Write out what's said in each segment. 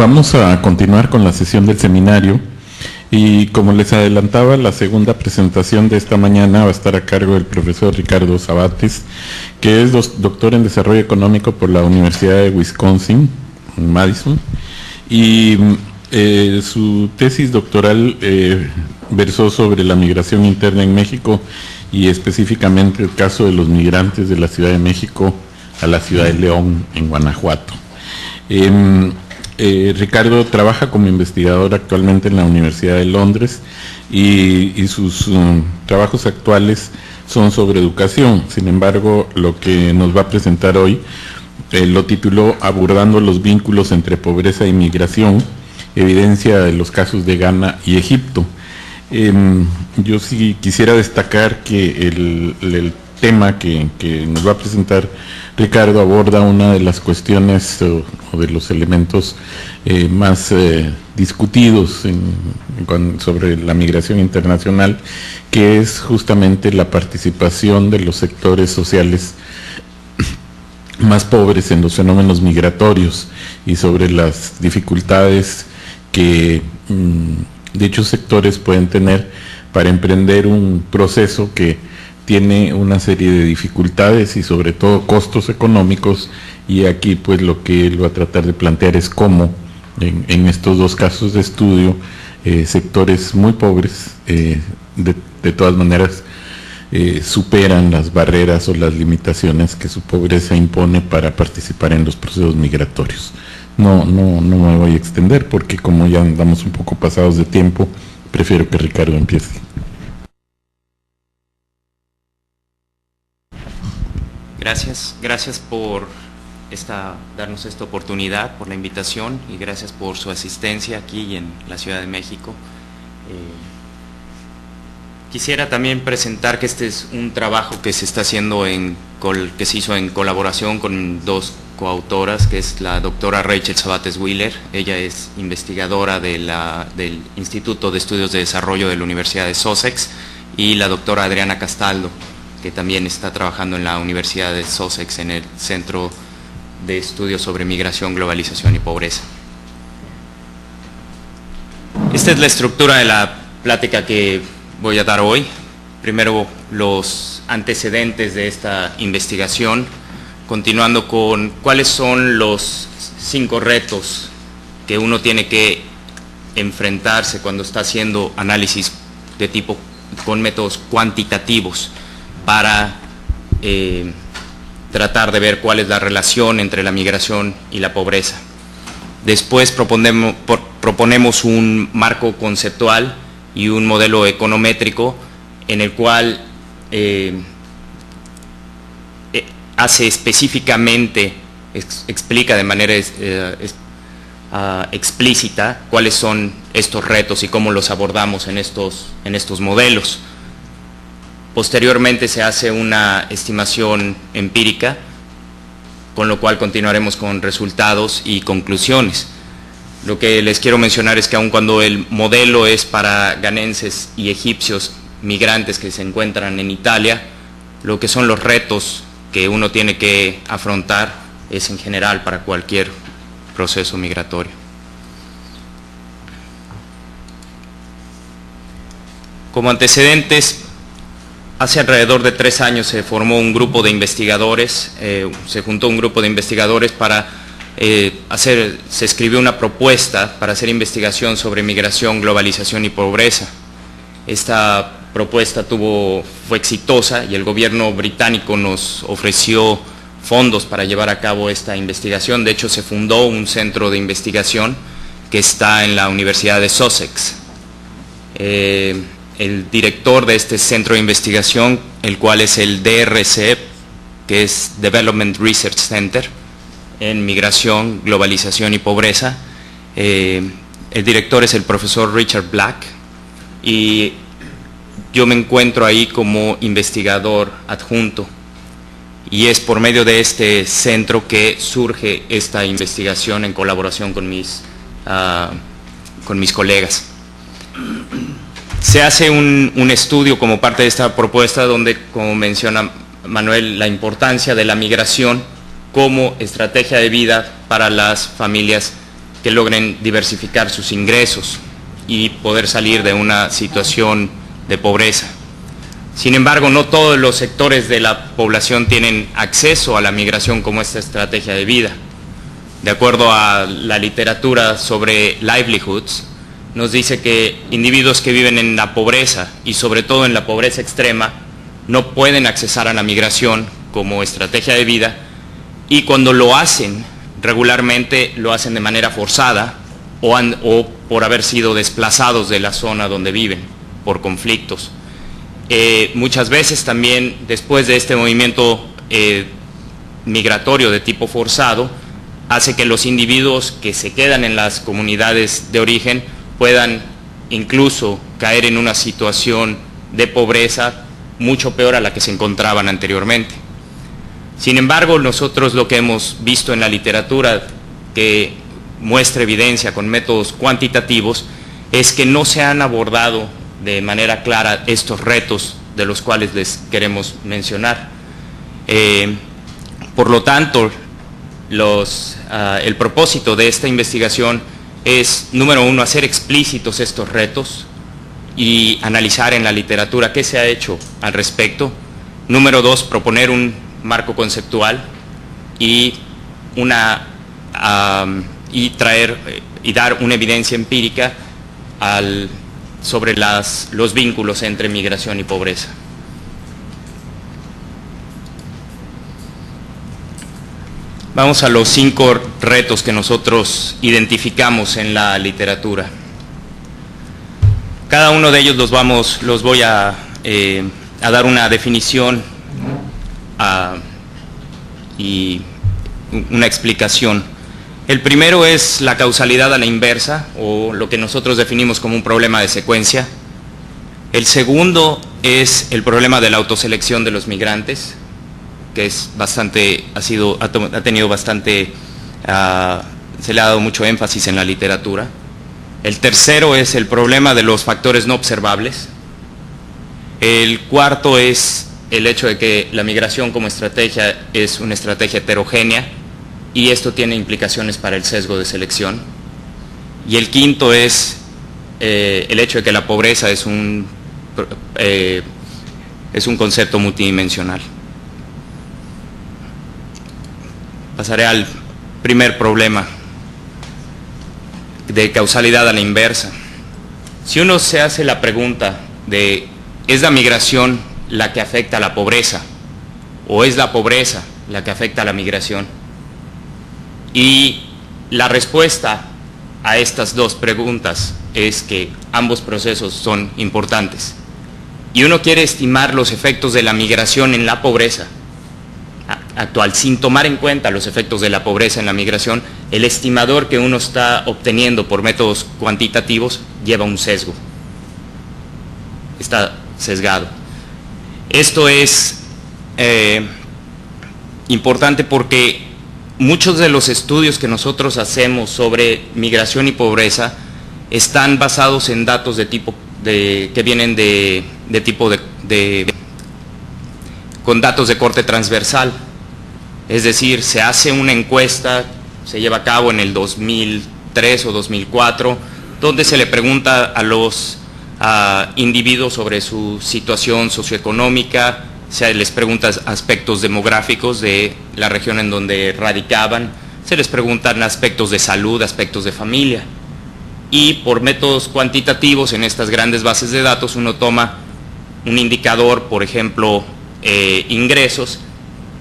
Vamos a continuar con la sesión del seminario y como les adelantaba, la segunda presentación de esta mañana va a estar a cargo del profesor Ricardo Sabates, que es doctor en Desarrollo Económico por la Universidad de Wisconsin, en Madison, y su tesis doctoral versó sobre la migración interna en México y específicamente el caso de los migrantes de la Ciudad de México a la ciudad de León, en Guanajuato. Ricardo trabaja como investigador actualmente en la Universidad de Londres y sus trabajos actuales son sobre educación. Sin embargo, lo que nos va a presentar hoy lo tituló Abordando los vínculos entre pobreza y migración, evidencia de los casos de Ghana y Egipto. Yo sí quisiera destacar que el tema que nos va a presentar Ricardo aborda una de las cuestiones o de los elementos más discutidos sobre la migración internacional, que es justamente la participación de los sectores sociales más pobres en los fenómenos migratorios y sobre las dificultades que dichos sectores pueden tener para emprender un proceso que tiene una serie de dificultades y sobre todo costos económicos, y aquí pues lo que él va a tratar de plantear es cómo en estos dos casos de estudio sectores muy pobres de todas maneras superan las barreras o las limitaciones que su pobreza impone para participar en los procesos migratorios. No me voy a extender porque como ya andamos un poco pasados de tiempo, prefiero que Ricardo empiece. Gracias por darnos esta oportunidad, por la invitación y gracias por su asistencia aquí en la Ciudad de México. Quisiera también presentar que este es un trabajo que se está haciendo que se hizo en colaboración con dos coautoras, que es la doctora Rachel Sabates Wheeler. Ella es investigadora del Instituto de Estudios de Desarrollo de la Universidad de Sussex, y la doctora Adriana Castaldo, que también está trabajando en la Universidad de Sussex en el Centro de Estudios sobre Migración, Globalización y Pobreza. Esta es la estructura de la plática que voy a dar hoy. Primero, los antecedentes de esta investigación, continuando con cuáles son los 5 retos que uno tiene que enfrentarse cuando está haciendo análisis de tipo con métodos cuantitativos, para tratar de ver cuál es la relación entre la migración y la pobreza. Después proponemos un marco conceptual y un modelo econométrico en el cual hace específicamente, explica de manera explícita cuáles son estos retos y cómo los abordamos en estos modelos. Posteriormente se hace una estimación empírica, con lo cual continuaremos con resultados y conclusiones. Lo que les quiero mencionar es que aun cuando el modelo es para ghanenses y egipcios migrantes que se encuentran en Italia, lo que son los retos que uno tiene que afrontar es en general para cualquier proceso migratorio. Como antecedentes, hace alrededor de 3 años se formó un grupo de investigadores, se juntó un grupo de investigadores para se escribió una propuesta para hacer investigación sobre migración, globalización y pobreza. Esta propuesta fue exitosa y el gobierno británico nos ofreció fondos para llevar a cabo esta investigación. De hecho, se fundó un centro de investigación que está en la Universidad de Sussex. El director de este centro de investigación, el cual es el DRC, que es Development Research Center, en migración, globalización y pobreza. El director es el profesor Richard Black y yo me encuentro ahí como investigador adjunto, y es por medio de este centro que surge esta investigación en colaboración con mis colegas. Se hace un estudio como parte de esta propuesta donde, como menciona Manuel, la importancia de la migración como estrategia de vida para las familias que logren diversificar sus ingresos y poder salir de una situación de pobreza. Sin embargo, no todos los sectores de la población tienen acceso a la migración como esta estrategia de vida. De acuerdo a la literatura sobre livelihoods, nos dice que individuos que viven en la pobreza y sobre todo en la pobreza extrema no pueden accesar a la migración como estrategia de vida, y cuando lo hacen regularmente lo hacen de manera forzada o por haber sido desplazados de la zona donde viven por conflictos. Muchas veces también después de este movimiento migratorio de tipo forzado hace que los individuos que se quedan en las comunidades de origen puedan incluso caer en una situación de pobreza mucho peor a la que se encontraban anteriormente. Sin embargo, nosotros lo que hemos visto en la literatura que muestra evidencia con métodos cuantitativos es que no se han abordado de manera clara estos retos de los cuales les queremos mencionar. Por lo tanto, el propósito de esta investigación es, número uno, hacer explícitos estos retos y analizar en la literatura qué se ha hecho al respecto. Número dos, proponer un marco conceptual y dar una evidencia empírica sobre los vínculos entre migración y pobreza. Vamos a los 5 retos que nosotros identificamos en la literatura. Cada uno de ellos los voy a dar una definición y una explicación. El primero es la causalidad a la inversa, o lo que nosotros definimos como un problema de secuencia. El segundo es el problema de la autoselección de los migrantes, que es ha tenido bastante, se le ha dado mucho énfasis en la literatura. El tercero es el problema de los factores no observables. El cuarto es el hecho de que la migración como estrategia es una estrategia heterogénea y esto tiene implicaciones para el sesgo de selección. Y el quinto es el hecho de que la pobreza es un concepto multidimensional. Pasaré al primer problema de causalidad a la inversa. Si uno se hace la pregunta de ¿es la migración la que afecta a la pobreza o es la pobreza la que afecta a la migración? Y la respuesta a estas dos preguntas es que ambos procesos son importantes. Y uno quiere estimar los efectos de la migración en la pobreza actual, sin tomar en cuenta los efectos de la pobreza en la migración. El estimador que uno está obteniendo por métodos cuantitativos lleva un sesgo, está sesgado. Esto es importante porque muchos de los estudios que nosotros hacemos sobre migración y pobreza están basados en datos que vienen con datos de corte transversal. Es decir, se hace una encuesta, se lleva a cabo en el 2003 o 2004, donde se le pregunta a los individuos sobre su situación socioeconómica, se les pregunta aspectos demográficos de la región en donde radicaban, se les preguntan aspectos de salud, aspectos de familia. Y por métodos cuantitativos en estas grandes bases de datos uno toma un indicador, por ejemplo, ingresos,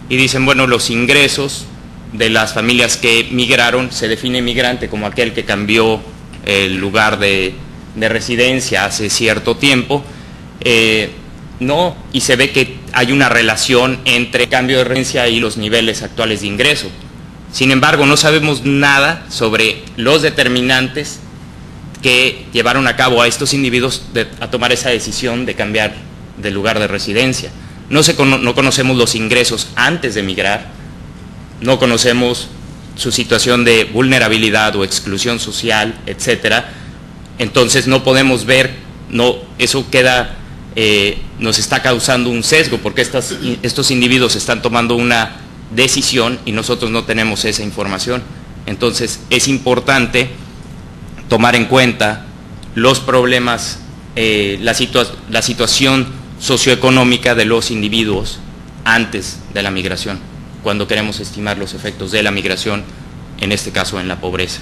y dicen, bueno, los ingresos de las familias que migraron, se define migrante como aquel que cambió el lugar de residencia hace cierto tiempo, y se ve que hay una relación entre cambio de residencia y los niveles actuales de ingreso. Sin embargo, no sabemos nada sobre los determinantes que llevaron a cabo a estos individuos a tomar esa decisión de cambiar de lugar de residencia. No conocemos los ingresos antes de migrar, no conocemos su situación de vulnerabilidad o exclusión social, etcétera. Entonces no podemos ver, eso nos está causando un sesgo porque estos individuos están tomando una decisión y nosotros no tenemos esa información. Entonces es importante tomar en cuenta los problemas, la situación socioeconómica de los individuos antes de la migración, cuando queremos estimar los efectos de la migración, en este caso en la pobreza.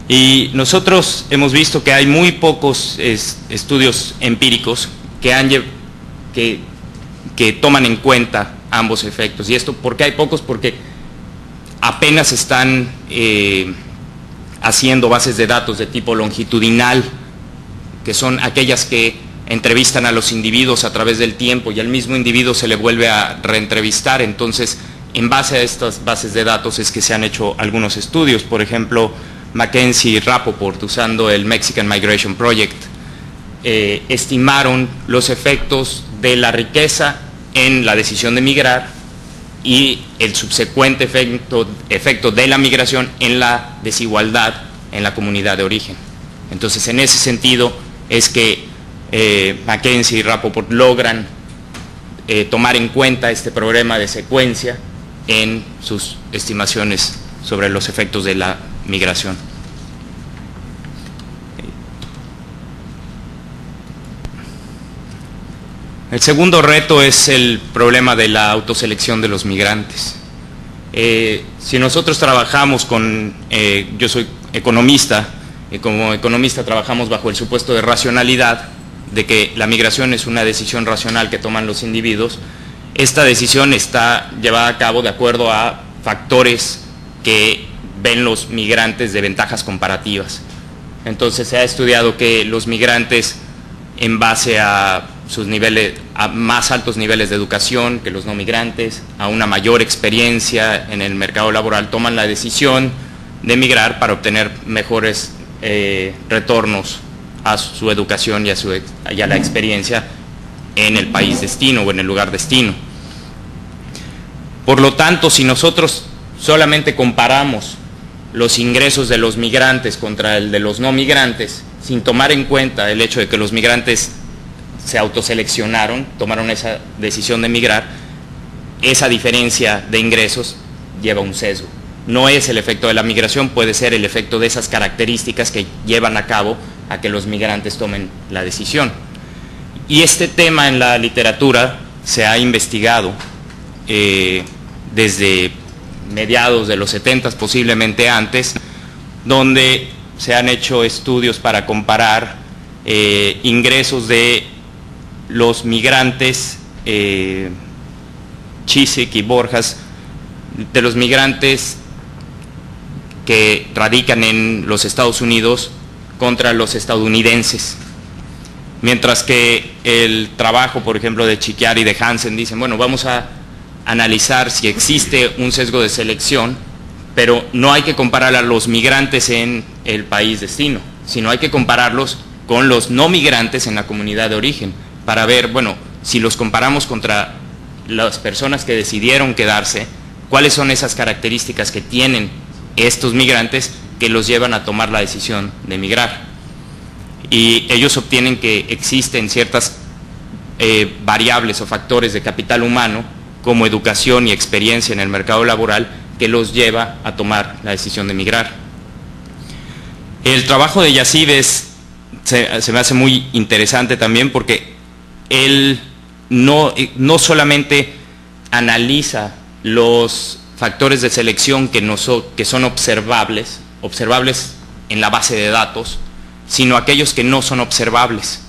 Y nosotros hemos visto que hay muy pocos estudios empíricos que toman en cuenta ambos efectos. ¿Y esto por qué hay pocos? Porque apenas están haciendo bases de datos de tipo longitudinal, que son aquellas que entrevistan a los individuos a través del tiempo y al mismo individuo se le vuelve a reentrevistar. Entonces, en base a estas bases de datos es que se han hecho algunos estudios. Por ejemplo, McKenzie y Rapoport, usando el Mexican Migration Project, estimaron los efectos de la riqueza en la decisión de migrar y el subsecuente efecto de la migración en la desigualdad en la comunidad de origen. Entonces, en ese sentido es que McKenzie y Rapoport logran tomar en cuenta este problema de secuencia en sus estimaciones sobre los efectos de la migración. El segundo reto es el problema de la autoselección de los migrantes. Si nosotros trabajamos yo soy economista, y como economista trabajamos bajo el supuesto de racionalidad, de que la migración es una decisión racional que toman los individuos. Esta decisión está llevada a cabo de acuerdo a factores que ven los migrantes de ventajas comparativas. Entonces se ha estudiado que los migrantes, en base a sus niveles, a más altos niveles de educación que los no migrantes, a una mayor experiencia en el mercado laboral, toman la decisión de migrar para obtener mejores retornos a su educación y a la experiencia en el país destino o en el lugar destino. Por lo tanto, si nosotros solamente comparamos los ingresos de los migrantes contra el de los no migrantes, sin tomar en cuenta el hecho de que los migrantes se autoseleccionaron, tomaron esa decisión de migrar, esa diferencia de ingresos lleva un sesgo. No es el efecto de la migración, puede ser el efecto de esas características que llevan a cabo a que los migrantes tomen la decisión. Y este tema en la literatura se ha investigado desde mediados de los 70, posiblemente antes, donde se han hecho estudios para comparar ingresos de los migrantes, Chisik y Borjas, de los migrantes que radican en los Estados Unidos contra los estadounidenses. Mientras que el trabajo, por ejemplo, de Chichiari y de Hansen dicen, bueno, vamos a analizar si existe un sesgo de selección, pero no hay que comparar a los migrantes en el país destino, sino hay que compararlos con los no migrantes en la comunidad de origen, para ver, bueno, si los comparamos contra las personas que decidieron quedarse, cuáles son esas características que tienen estos migrantes que los llevan a tomar la decisión de migrar. Y ellos obtienen que existen ciertas variables o factores de capital humano, como educación y experiencia en el mercado laboral, que los lleva a tomar la decisión de migrar. El trabajo de Yassib se me hace muy interesante también, porque él no solamente analiza los factores de selección que son observables en la base de datos, sino aquellos que no son observables.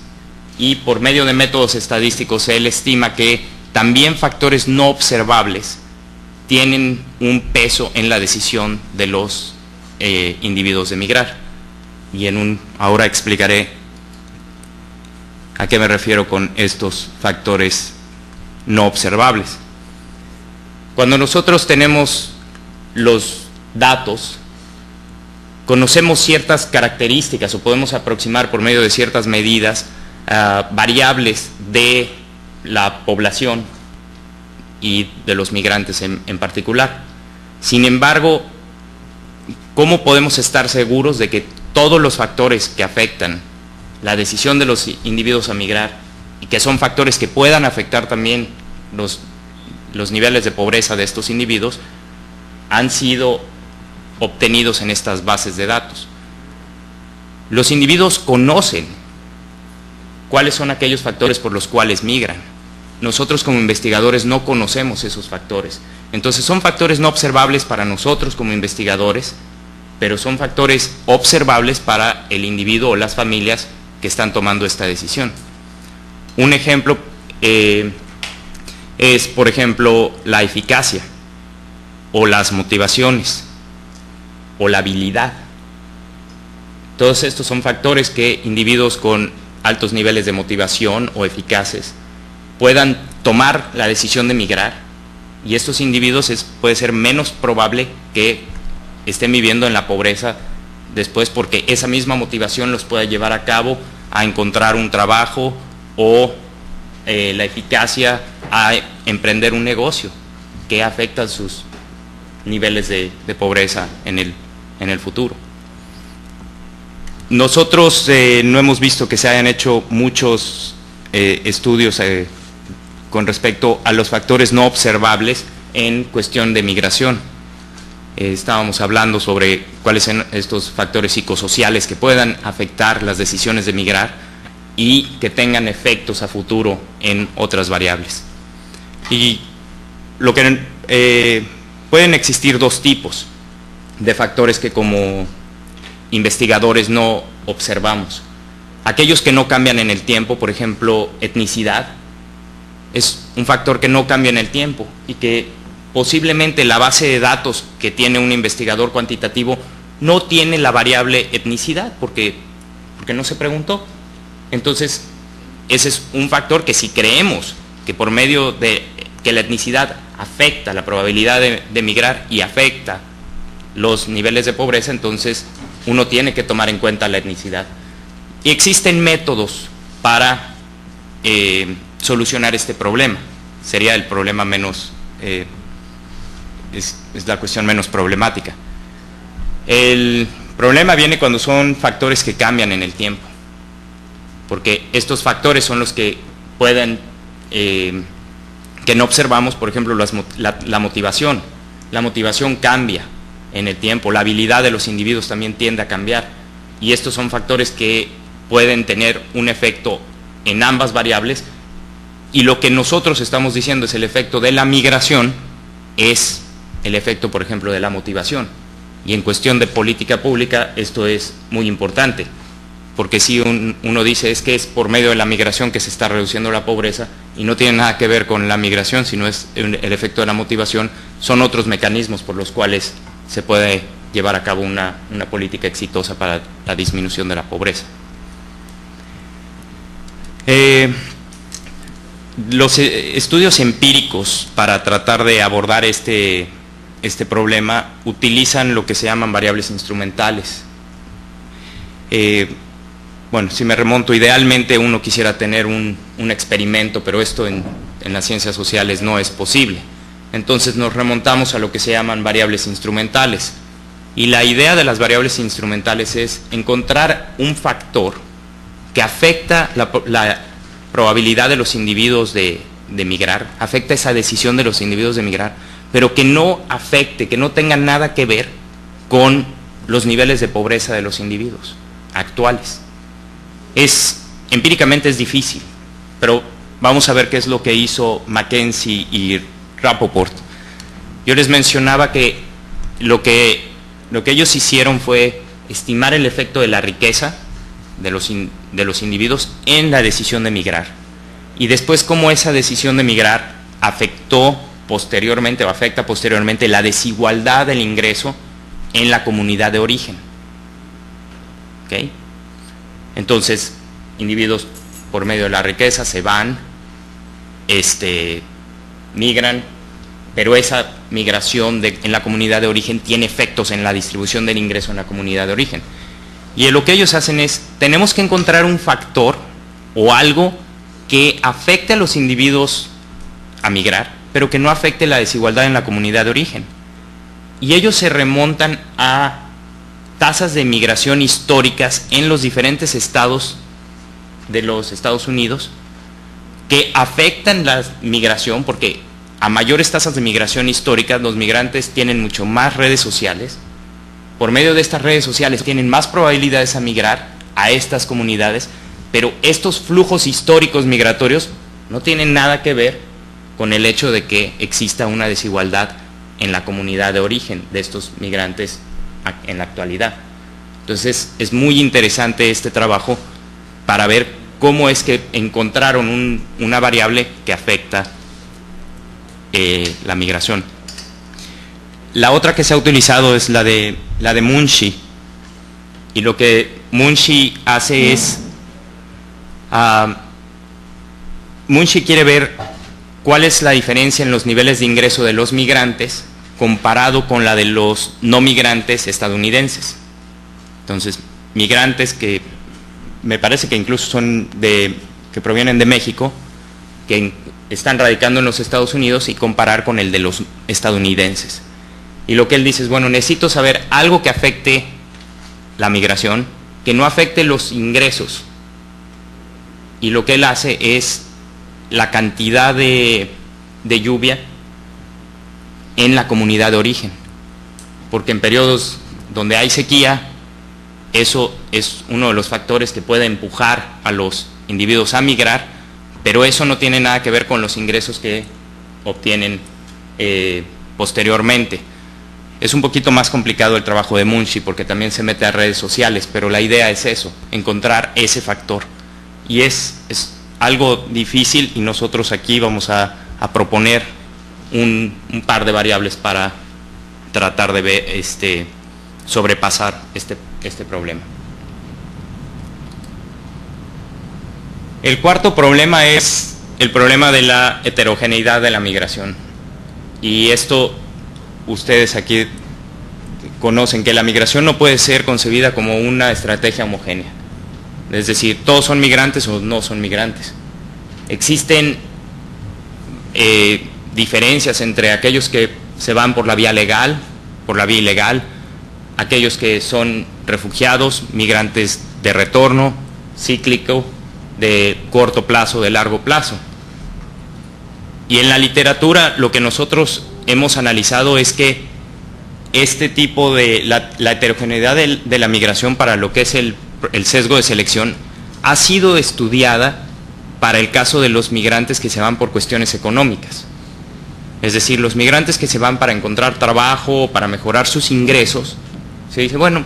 Y por medio de métodos estadísticos él estima que también factores no observables tienen un peso en la decisión de los individuos de migrar. Y ahora explicaré a qué me refiero con estos factores no observables. Cuando nosotros tenemos los datos, conocemos ciertas características o podemos aproximar por medio de ciertas medidas variables de la población y de los migrantes en particular. Sin embargo, ¿cómo podemos estar seguros de que todos los factores que afectan la decisión de los individuos a migrar, y que son factores que puedan afectar también los niveles de pobreza de estos individuos, han sido obtenidos en estas bases de datos. Los individuos conocen cuáles son aquellos factores por los cuales migran. Nosotros como investigadores no conocemos esos factores. Entonces son factores no observables para nosotros como investigadores, pero son factores observables para el individuo o las familias que están tomando esta decisión. Un ejemplo es, por ejemplo, la eficacia, o las motivaciones, o la habilidad. Todos estos son factores que individuos con altos niveles de motivación o eficaces puedan tomar la decisión de migrar, y estos individuos puede ser menos probable que estén viviendo en la pobreza después, porque esa misma motivación los puede llevar a cabo a encontrar un trabajo, o la eficacia a emprender un negocio que afecta sus niveles de pobreza en el futuro. Nosotros no hemos visto que se hayan hecho muchos estudios con respecto a los factores no observables en cuestión de migración. Estábamos hablando sobre cuáles son estos factores psicosociales que puedan afectar las decisiones de migrar y que tengan efectos a futuro en otras variables. Y lo que pueden existir dos tipos de factores que como investigadores no observamos. Aquellos que no cambian en el tiempo, por ejemplo, etnicidad, es un factor que no cambia en el tiempo y que posiblemente la base de datos que tiene un investigador cuantitativo no tiene la variable etnicidad porque no se preguntó. Entonces, ese es un factor que si creemos que por medio de que la etnicidad afecta la probabilidad de migrar y afecta los niveles de pobreza, entonces uno tiene que tomar en cuenta la etnicidad. Y existen métodos para solucionar este problema. Sería el problema menos, es la cuestión menos problemática. El problema viene cuando son factores que cambian en el tiempo, porque estos factores son los que pueden, que no observamos, por ejemplo, la motivación. La motivación cambia en el tiempo, la habilidad de los individuos también tiende a cambiar, y estos son factores que pueden tener un efecto en ambas variables, y lo que nosotros estamos diciendo es el efecto de la migración, es el efecto, por ejemplo, de la motivación. Y en cuestión de política pública esto es muy importante, porque si uno dice es que es por medio de la migración que se está reduciendo la pobreza, y no tiene nada que ver con la migración, sino es el efecto de la motivación, son otros mecanismos por los cuales se puede llevar a cabo una política exitosa para la disminución de la pobreza. Los estudios empíricos para tratar de abordar este problema utilizan lo que se llaman variables instrumentales. Bueno, si me remonto, idealmente uno quisiera tener un experimento, pero esto en las ciencias sociales no es posible. Entonces nos remontamos a lo que se llaman variables instrumentales. Y la idea de las variables instrumentales es encontrar un factor que afecta la probabilidad de los individuos de migrar, afecta esa decisión de los individuos de migrar, pero que no afecte, que no tenga nada que ver con los niveles de pobreza de los individuos actuales. Empíricamente es difícil, pero vamos a ver qué es lo que hizo McKenzie y Rapoport. Yo les mencionaba que lo que ellos hicieron fue estimar el efecto de la riqueza de los individuos en la decisión de migrar, y después cómo esa decisión de migrar afectó posteriormente o afecta posteriormente la desigualdad del ingreso en la comunidad de origen. ¿Okay? Entonces, individuos por medio de la riqueza se van, migran, pero esa migración en la comunidad de origen tiene efectos en la distribución del ingreso en la comunidad de origen. Y lo que ellos hacen es, tenemos que encontrar un factor o algo que afecte a los individuos a migrar, pero que no afecte la desigualdad en la comunidad de origen. Y ellos se remontan a tasas de migración históricas en los diferentes estados de los Estados Unidos que afectan la migración, porque a mayores tasas de migración históricas los migrantes tienen mucho más redes sociales, por medio de estas redes sociales tienen más probabilidades a migrar a estas comunidades, pero estos flujos históricos migratorios no tienen nada que ver con el hecho de que exista una desigualdad en la comunidad de origen de estos migrantes en la actualidad. Entonces es muy interesante este trabajo para ver cómo es que encontraron una variable que afecta la migración. La otra que se ha utilizado es la de Munshi, y lo que Munshi hace es, Munshi quiere ver cuál es la diferencia en los niveles de ingreso de los migrantes comparado con la de los no migrantes estadounidenses. Entonces, migrantes que me parece que incluso son que provienen de México, que están radicando en los Estados Unidos, y comparar con el de los estadounidenses. Y lo que él dice es, bueno, necesito saber algo que afecte la migración, que no afecte los ingresos. Y lo que él hace es la cantidad de lluvia en la comunidad de origen. Porque en periodos donde hay sequía, eso es uno de los factores que puede empujar a los individuos a migrar, pero eso no tiene nada que ver con los ingresos que obtienen posteriormente. Es un poquito más complicado el trabajo de Munshi porque también se mete a redes sociales, pero la idea es eso, encontrar ese factor. Y es algo difícil, y nosotros aquí vamos a proponer un par de variables para tratar de ver, sobrepasar este problema. El cuarto problema es el problema de la heterogeneidad de la migración. Y esto ustedes aquí conocen, que la migración no puede ser concebida como una estrategia homogénea. Es decir, todos son migrantes o no son migrantes. Existen diferencias entre aquellos que se van por la vía legal, por la vía ilegal, aquellos que son refugiados, migrantes de retorno, cíclico, de corto plazo, de largo plazo. Y en la literatura lo que nosotros hemos analizado es que este tipo de la heterogeneidad de la migración para lo que es el sesgo de selección ha sido estudiada para el caso de los migrantes que se van por cuestiones económicas. Es decir, los migrantes que se van para encontrar trabajo, para mejorar sus ingresos, se dice, bueno,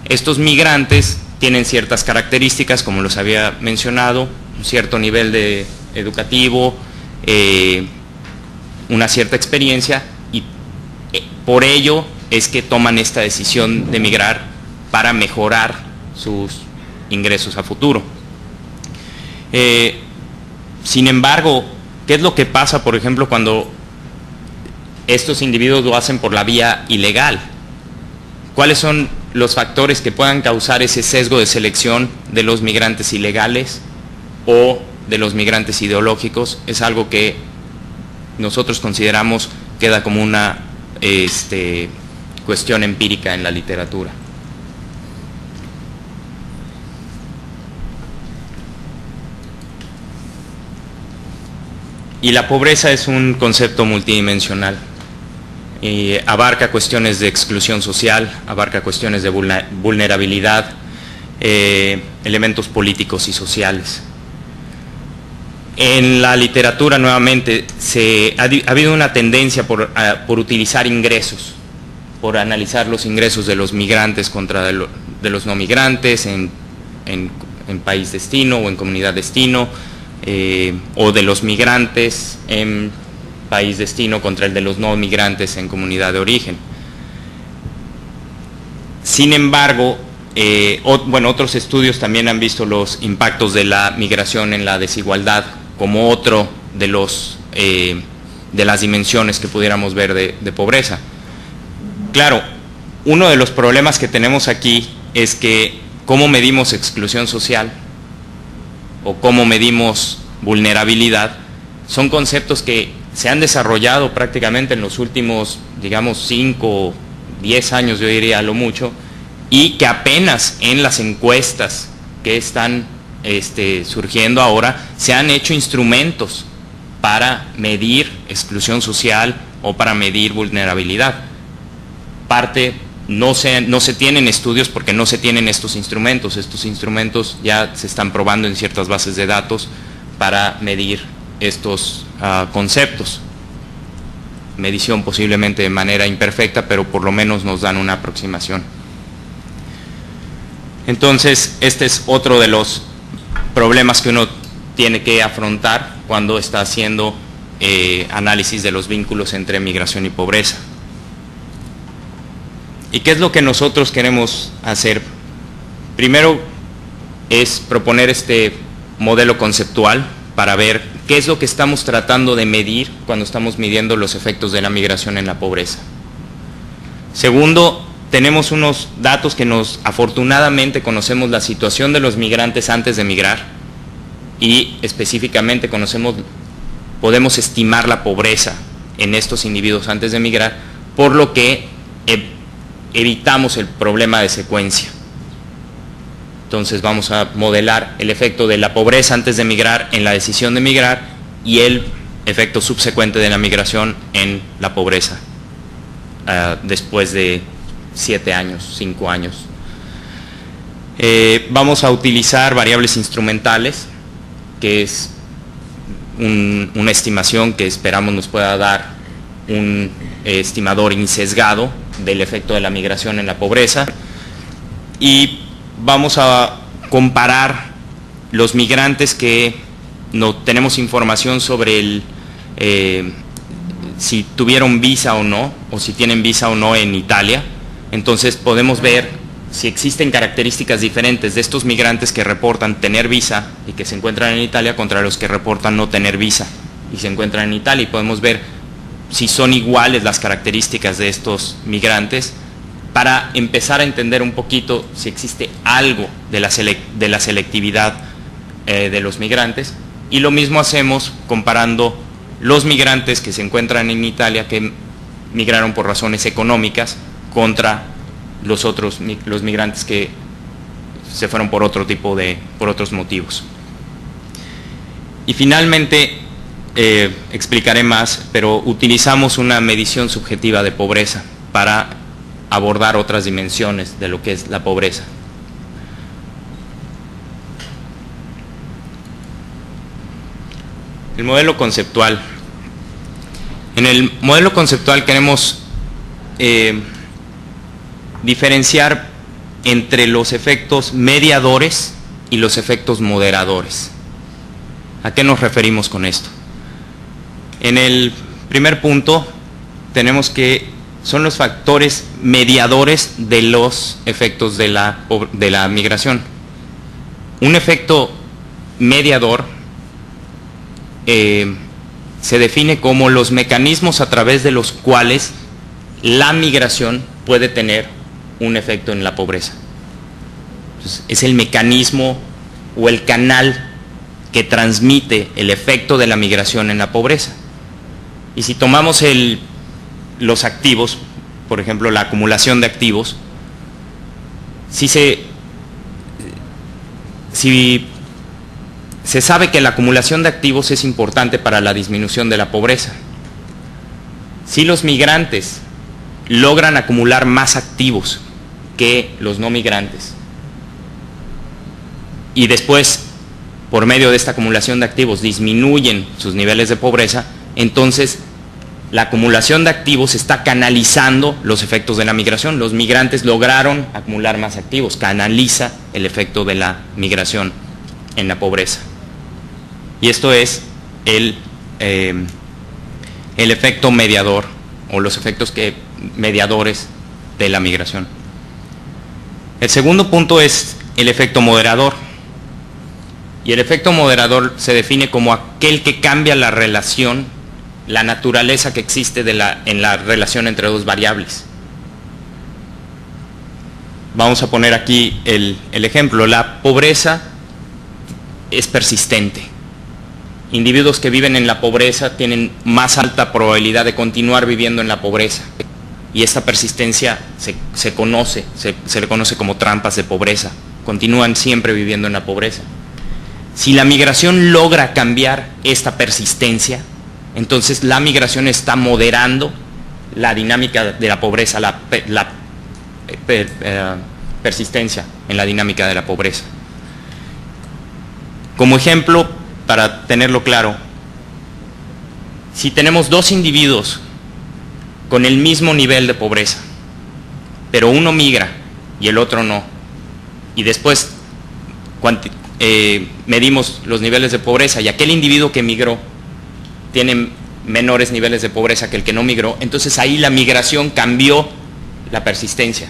estos migrantes tienen ciertas características, como los había mencionado, un cierto nivel educativo, una cierta experiencia, y por ello es que toman esta decisión de migrar para mejorar sus ingresos a futuro. Sin embargo, ¿qué es lo que pasa, por ejemplo, cuando estos individuos lo hacen por la vía ilegal? ¿Cuáles son los factores que puedan causar ese sesgo de selección de los migrantes ilegales o de los migrantes ideológicos? Es algo que nosotros consideramos queda como una cuestión empírica en la literatura. Y la pobreza es un concepto multidimensional. Y abarca cuestiones de exclusión social, abarca cuestiones de vulnerabilidad, elementos políticos y sociales. En la literatura, nuevamente, ha habido una tendencia por utilizar ingresos, por analizar los ingresos de los migrantes contra de los no migrantes en país destino o en comunidad destino, o de los migrantes en país destino contra el de los no migrantes en comunidad de origen. Sin embargo, otros estudios también han visto los impactos de la migración en la desigualdad como otro de las dimensiones que pudiéramos ver de pobreza. Claro, uno de los problemas que tenemos aquí es que cómo medimos exclusión social o cómo medimos vulnerabilidad son conceptos que se han desarrollado prácticamente en los últimos, digamos, 5 o 10 años, yo diría a lo mucho, y que apenas en las encuestas que están surgiendo ahora se han hecho instrumentos para medir exclusión social o para medir vulnerabilidad. Parte no se tienen estudios porque no se tienen estos instrumentos. Estos instrumentos ya se están probando en ciertas bases de datos para medir estos conceptos. Medición posiblemente de manera imperfecta, pero por lo menos nos dan una aproximación. Entonces, este es otro de los problemas que uno tiene que afrontar cuando está haciendo análisis de los vínculos entre migración y pobreza. ¿Y qué es lo que nosotros queremos hacer? Primero es proponer este modelo conceptual para ver qué es lo que estamos tratando de medir cuando estamos midiendo los efectos de la migración en la pobreza. Segundo, tenemos unos datos que afortunadamente conocemos la situación de los migrantes antes de migrar y específicamente podemos estimar la pobreza en estos individuos antes de migrar, por lo que evitamos el problema de secuencia. Entonces vamos a modelar el efecto de la pobreza antes de migrar en la decisión de migrar y el efecto subsecuente de la migración en la pobreza después de 7 años, 5 años. Vamos a utilizar variables instrumentales, que es una estimación que esperamos nos pueda dar un estimador insesgado del efecto de la migración en la pobreza, y vamos a comparar los migrantes que no tenemos información sobre si tuvieron visa o no, o si tienen visa o no en Italia. Entonces podemos ver si existen características diferentes de estos migrantes que reportan tener visa y que se encuentran en Italia contra los que reportan no tener visa y se encuentran en Italia, y podemos ver si son iguales las características de estos migrantes para empezar a entender un poquito si existe algo de la selectividad de los migrantes. Y lo mismo hacemos comparando los migrantes que se encuentran en Italia, que migraron por razones económicas, contra los migrantes que se fueron por otros motivos. Y finalmente, explicaré más, pero utilizamos una medición subjetiva de pobreza para abordar otras dimensiones de lo que es la pobreza. El modelo conceptual. En el modelo conceptual queremos diferenciar entre los efectos mediadores y los efectos moderadores. ¿A qué nos referimos con esto? En el primer punto tenemos que son los factores mediadores de los efectos de la migración. Un efecto mediador se define como los mecanismos a través de los cuales la migración puede tener un efecto en la pobreza. Entonces, es el mecanismo o el canal que transmite el efecto de la migración en la pobreza. Y si tomamos los activos, por ejemplo, la acumulación de activos, si se sabe que la acumulación de activos es importante para la disminución de la pobreza. Si los migrantes logran acumular más activos que los no migrantes, y después, por medio de esta acumulación de activos, disminuyen sus niveles de pobreza, entonces la acumulación de activos está canalizando los efectos de la migración. Los migrantes lograron acumular más activos, canaliza el efecto de la migración en la pobreza. Y esto es el efecto mediador, o los efectos mediadores de la migración. El segundo punto es el efecto moderador. Y el efecto moderador se define como aquel que cambia la relación, la naturaleza que existe en la relación entre dos variables. Vamos a poner aquí el ejemplo. La pobreza es persistente. Individuos que viven en la pobreza tienen más alta probabilidad de continuar viviendo en la pobreza. Y esta persistencia se le conoce como trampas de pobreza. Continúan siempre viviendo en la pobreza. Si la migración logra cambiar esta persistencia, entonces la migración está moderando la dinámica de la pobreza, la persistencia en la dinámica de la pobreza. Como ejemplo, para tenerlo claro, si tenemos dos individuos con el mismo nivel de pobreza, pero uno migra y el otro no, y después medimos los niveles de pobreza y aquel individuo que migró tiene menores niveles de pobreza que el que no migró, entonces ahí la migración cambió la persistencia.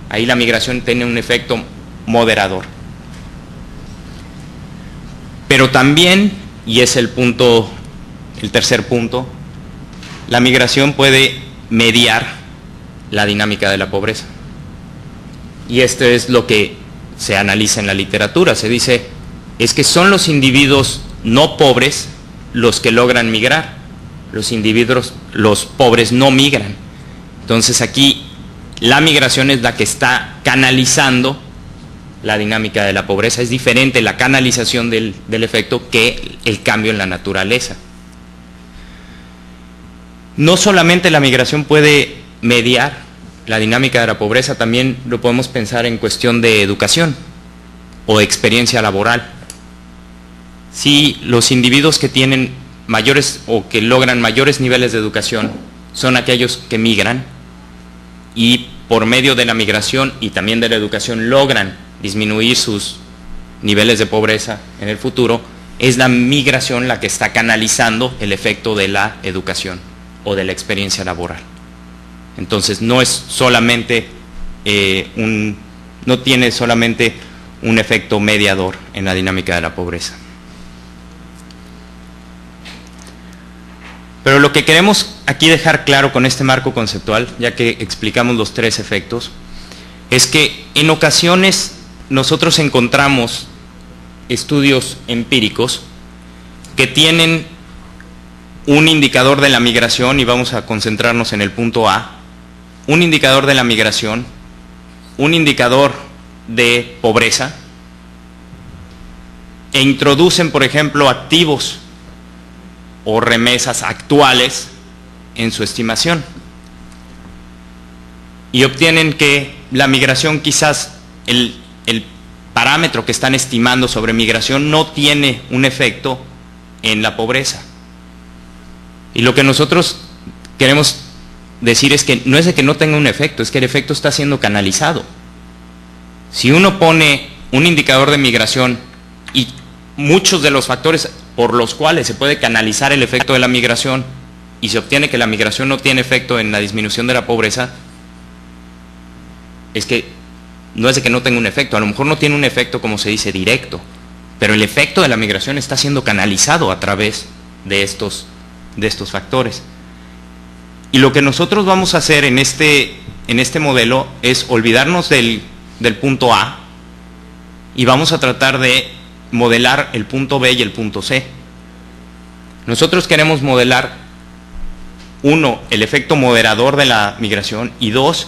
Ahí la migración tiene un efecto moderador. Pero también, y es el tercer punto, la migración puede mediar la dinámica de la pobreza. Y esto es lo que se analiza en la literatura. Se dice, es que son los individuos no pobres los que logran migrar. Los pobres no migran. Entonces aquí la migración es la que está canalizando la dinámica de la pobreza. Es diferente la canalización del efecto que el cambio en la naturaleza. No solamente la migración puede mediar la dinámica de la pobreza, también lo podemos pensar en cuestión de educación o experiencia laboral. Si los individuos que tienen mayores o que logran mayores niveles de educación son aquellos que migran y por medio de la migración y también de la educación logran disminuir sus niveles de pobreza en el futuro, es la migración la que está canalizando el efecto de la educación o de la experiencia laboral. Entonces no es solamente no tiene solamente un efecto mediador en la dinámica de la pobreza. Pero lo que queremos aquí dejar claro con este marco conceptual, ya que explicamos los tres efectos, es que en ocasiones nosotros encontramos estudios empíricos que tienen un indicador de la migración, y vamos a concentrarnos en el punto A, un indicador de la migración, un indicador de pobreza, e introducen, por ejemplo, activos o remesas actuales en su estimación. Y obtienen que la migración, quizás el parámetro que están estimando sobre migración no tiene un efecto en la pobreza. Y lo que nosotros queremos decir es que no es de que no tenga un efecto, es que el efecto está siendo canalizado. Si uno pone un indicador de migración y muchos de los factores por los cuales se puede canalizar el efecto de la migración y se obtiene que la migración no tiene efecto en la disminución de la pobreza, es que no es de que no tenga un efecto, a lo mejor no tiene un efecto, como se dice, directo, pero el efecto de la migración está siendo canalizado a través de estos factores. Y lo que nosotros vamos a hacer en este modelo es olvidarnos del punto A y vamos a tratar de modelar el punto B y el punto C. Nosotros queremos modelar, uno, el efecto moderador de la migración, y dos,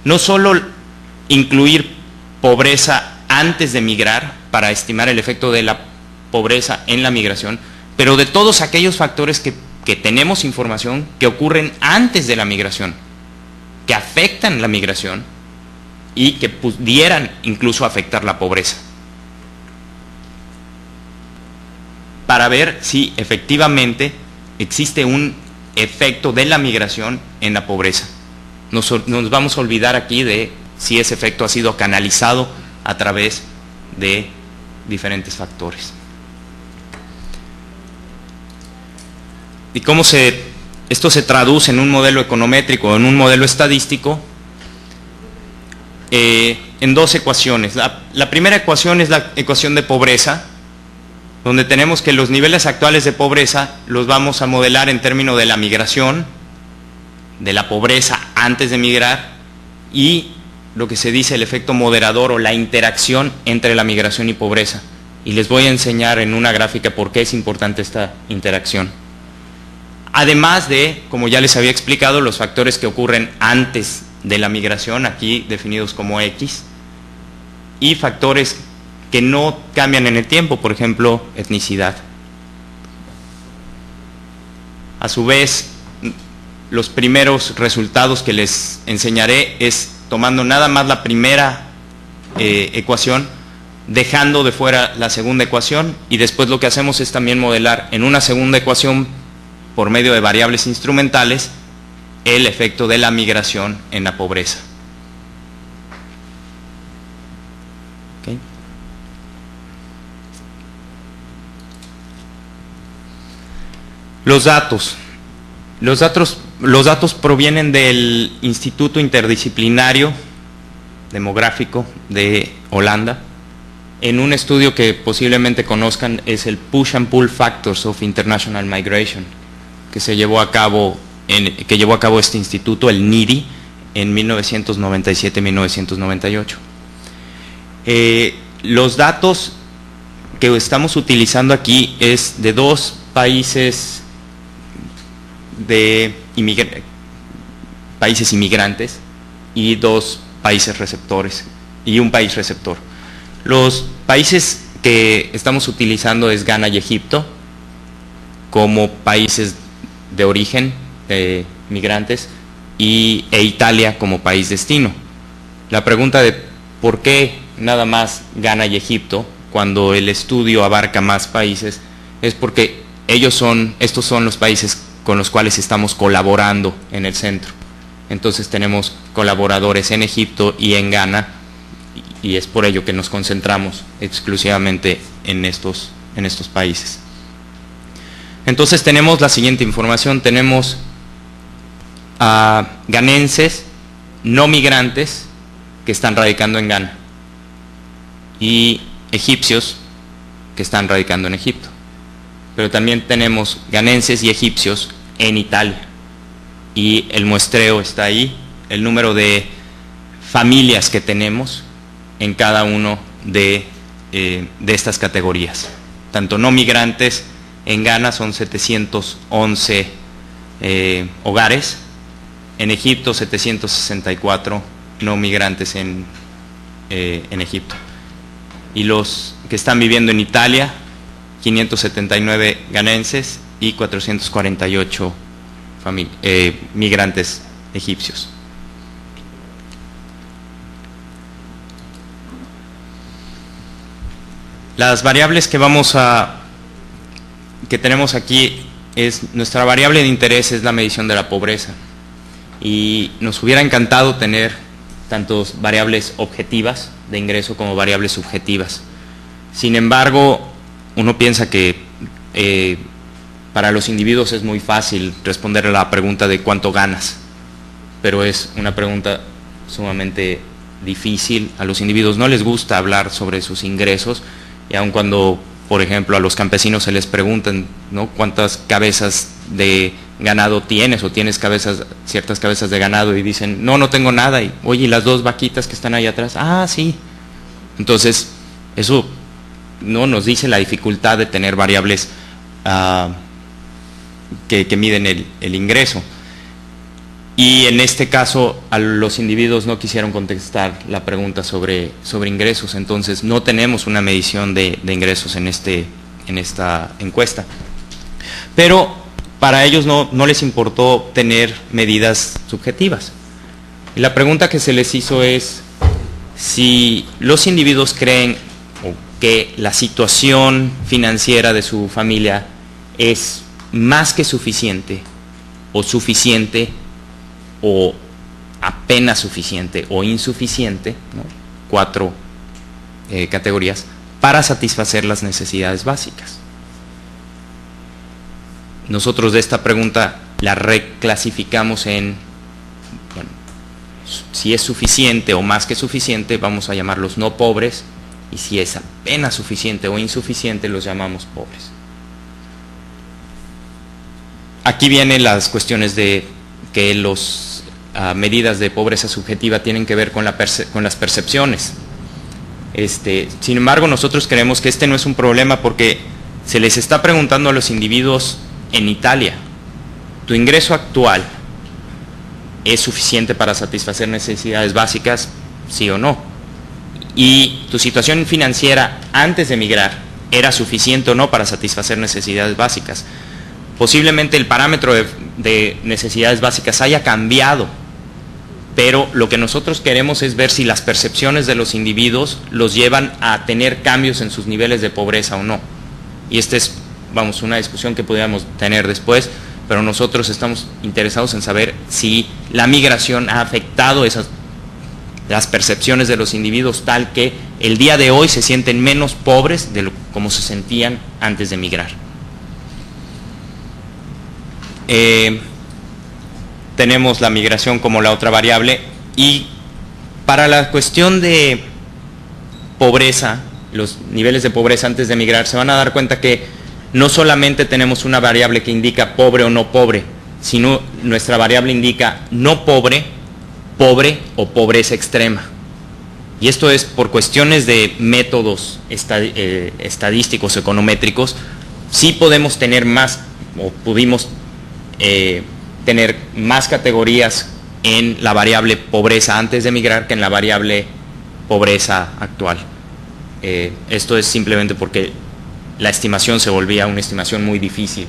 no solo incluir pobreza antes de migrar para estimar el efecto de la pobreza en la migración, pero de todos aquellos factores que tenemos información que ocurren antes de la migración, que afectan la migración y que pudieran incluso afectar la pobreza, para ver si efectivamente existe un efecto de la migración en la pobreza. Nos vamos a olvidar aquí de si ese efecto ha sido canalizado a través de diferentes factores. ¿Y cómo esto se traduce en un modelo econométrico, en un modelo estadístico? En dos ecuaciones. La primera ecuación es la ecuación de pobreza, donde tenemos que los niveles actuales de pobreza los vamos a modelar en términos de la migración, de la pobreza antes de migrar, y lo que se dice el efecto moderador o la interacción entre la migración y pobreza. Y les voy a enseñar en una gráfica por qué es importante esta interacción. Además de, como ya les había explicado, los factores que ocurren antes de la migración, aquí definidos como X, y factores que no cambian en el tiempo, por ejemplo, etnicidad. A su vez, los primeros resultados que les enseñaré es tomando nada más la primera ecuación, dejando de fuera la segunda ecuación, y después lo que hacemos es también modelar en una segunda ecuación por medio de variables instrumentales el efecto de la migración en la pobreza. ¿Okay? Los datos provienen del Instituto Interdisciplinario Demográfico de Holanda, en un estudio que posiblemente conozcan, es el Push and Pull Factors of International Migration, que llevó a cabo este instituto, el NIDI, en 1997-1998. Los datos que estamos utilizando aquí es de dos países inmigrantes y dos países receptores y un país receptor. Los países que estamos utilizando es Ghana y Egipto como países de origen de migrantes e Italia como país destino. La pregunta de por qué nada más Ghana y Egipto cuando el estudio abarca más países es porque estos son los países con los cuales estamos colaborando en el centro. Entonces tenemos colaboradores en Egipto y en Ghana, y es por ello que nos concentramos exclusivamente en estos países. Entonces tenemos la siguiente información: tenemos a ghanenses no migrantes que están radicando en Ghana y egipcios que están radicando en Egipto. Pero también tenemos ghanenses y egipcios en Italia, y el muestreo está ahí, el número de familias que tenemos en cada uno de estas categorías. Tanto no migrantes en Ghana son 711 hogares, en Egipto 764 no migrantes en Egipto, y los que están viviendo en Italia 579 ghanenses y 448 migrantes egipcios. Las variables que tenemos aquí es nuestra variable de interés, es la medición de la pobreza, y nos hubiera encantado tener tanto variables objetivas de ingreso como variables subjetivas. Sin embargo, uno piensa que para los individuos es muy fácil responder a la pregunta de cuánto ganas, pero es una pregunta sumamente difícil. A los individuos no les gusta hablar sobre sus ingresos, y aun cuando, por ejemplo, a los campesinos se les preguntan, ¿no?, cuántas cabezas de ganado tienes, o tienes ciertas cabezas de ganado, y dicen, no tengo nada, y oye, ¿y las dos vaquitas que están ahí atrás? Ah, sí. Entonces, eso no nos dice la dificultad de tener variables que miden el ingreso. Y en este caso, a los individuos no quisieron contestar la pregunta sobre ingresos, entonces no tenemos una medición de ingresos en esta encuesta. Pero para ellos no les importó tener medidas subjetivas. Y la pregunta que se les hizo es si los individuos creen que la situación financiera de su familia es más que suficiente, o suficiente, o apenas suficiente, o insuficiente, ¿no?, 4 categorías, para satisfacer las necesidades básicas. Nosotros de esta pregunta la reclasificamos en, bueno, si es suficiente o más que suficiente, vamos a llamarlos no pobres, y si es apenas suficiente o insuficiente, los llamamos pobres. Aquí vienen las cuestiones de que las medidas de pobreza subjetiva tienen que ver con las percepciones. Sin embargo, nosotros creemos que este no es un problema, porque se les está preguntando a los individuos en Italia, ¿tu ingreso actual es suficiente para satisfacer necesidades básicas? ¿Sí o no? Y tu situación financiera antes de emigrar era suficiente o no para satisfacer necesidades básicas. Posiblemente el parámetro de necesidades básicas haya cambiado, pero lo que nosotros queremos es ver si las percepciones de los individuos los llevan a tener cambios en sus niveles de pobreza o no. Y esta es, vamos, una discusión que podríamos tener después, pero nosotros estamos interesados en saber si la migración ha afectado las percepciones de los individuos tal que el día de hoy se sienten menos pobres de como se sentían antes de migrar. Tenemos la migración como la otra variable, y para la cuestión de pobreza, los niveles de pobreza antes de migrar, se van a dar cuenta que no solamente tenemos una variable que indica pobre o no pobre, sino nuestra variable indica no pobre, pobre o pobreza extrema. Y esto es por cuestiones de métodos estadísticos, econométricos. Sí podemos tener más, o pudimos tener más categorías en la variable pobreza antes de migrar que en la variable pobreza actual. Esto es simplemente porque la estimación se volvía una estimación muy difícil,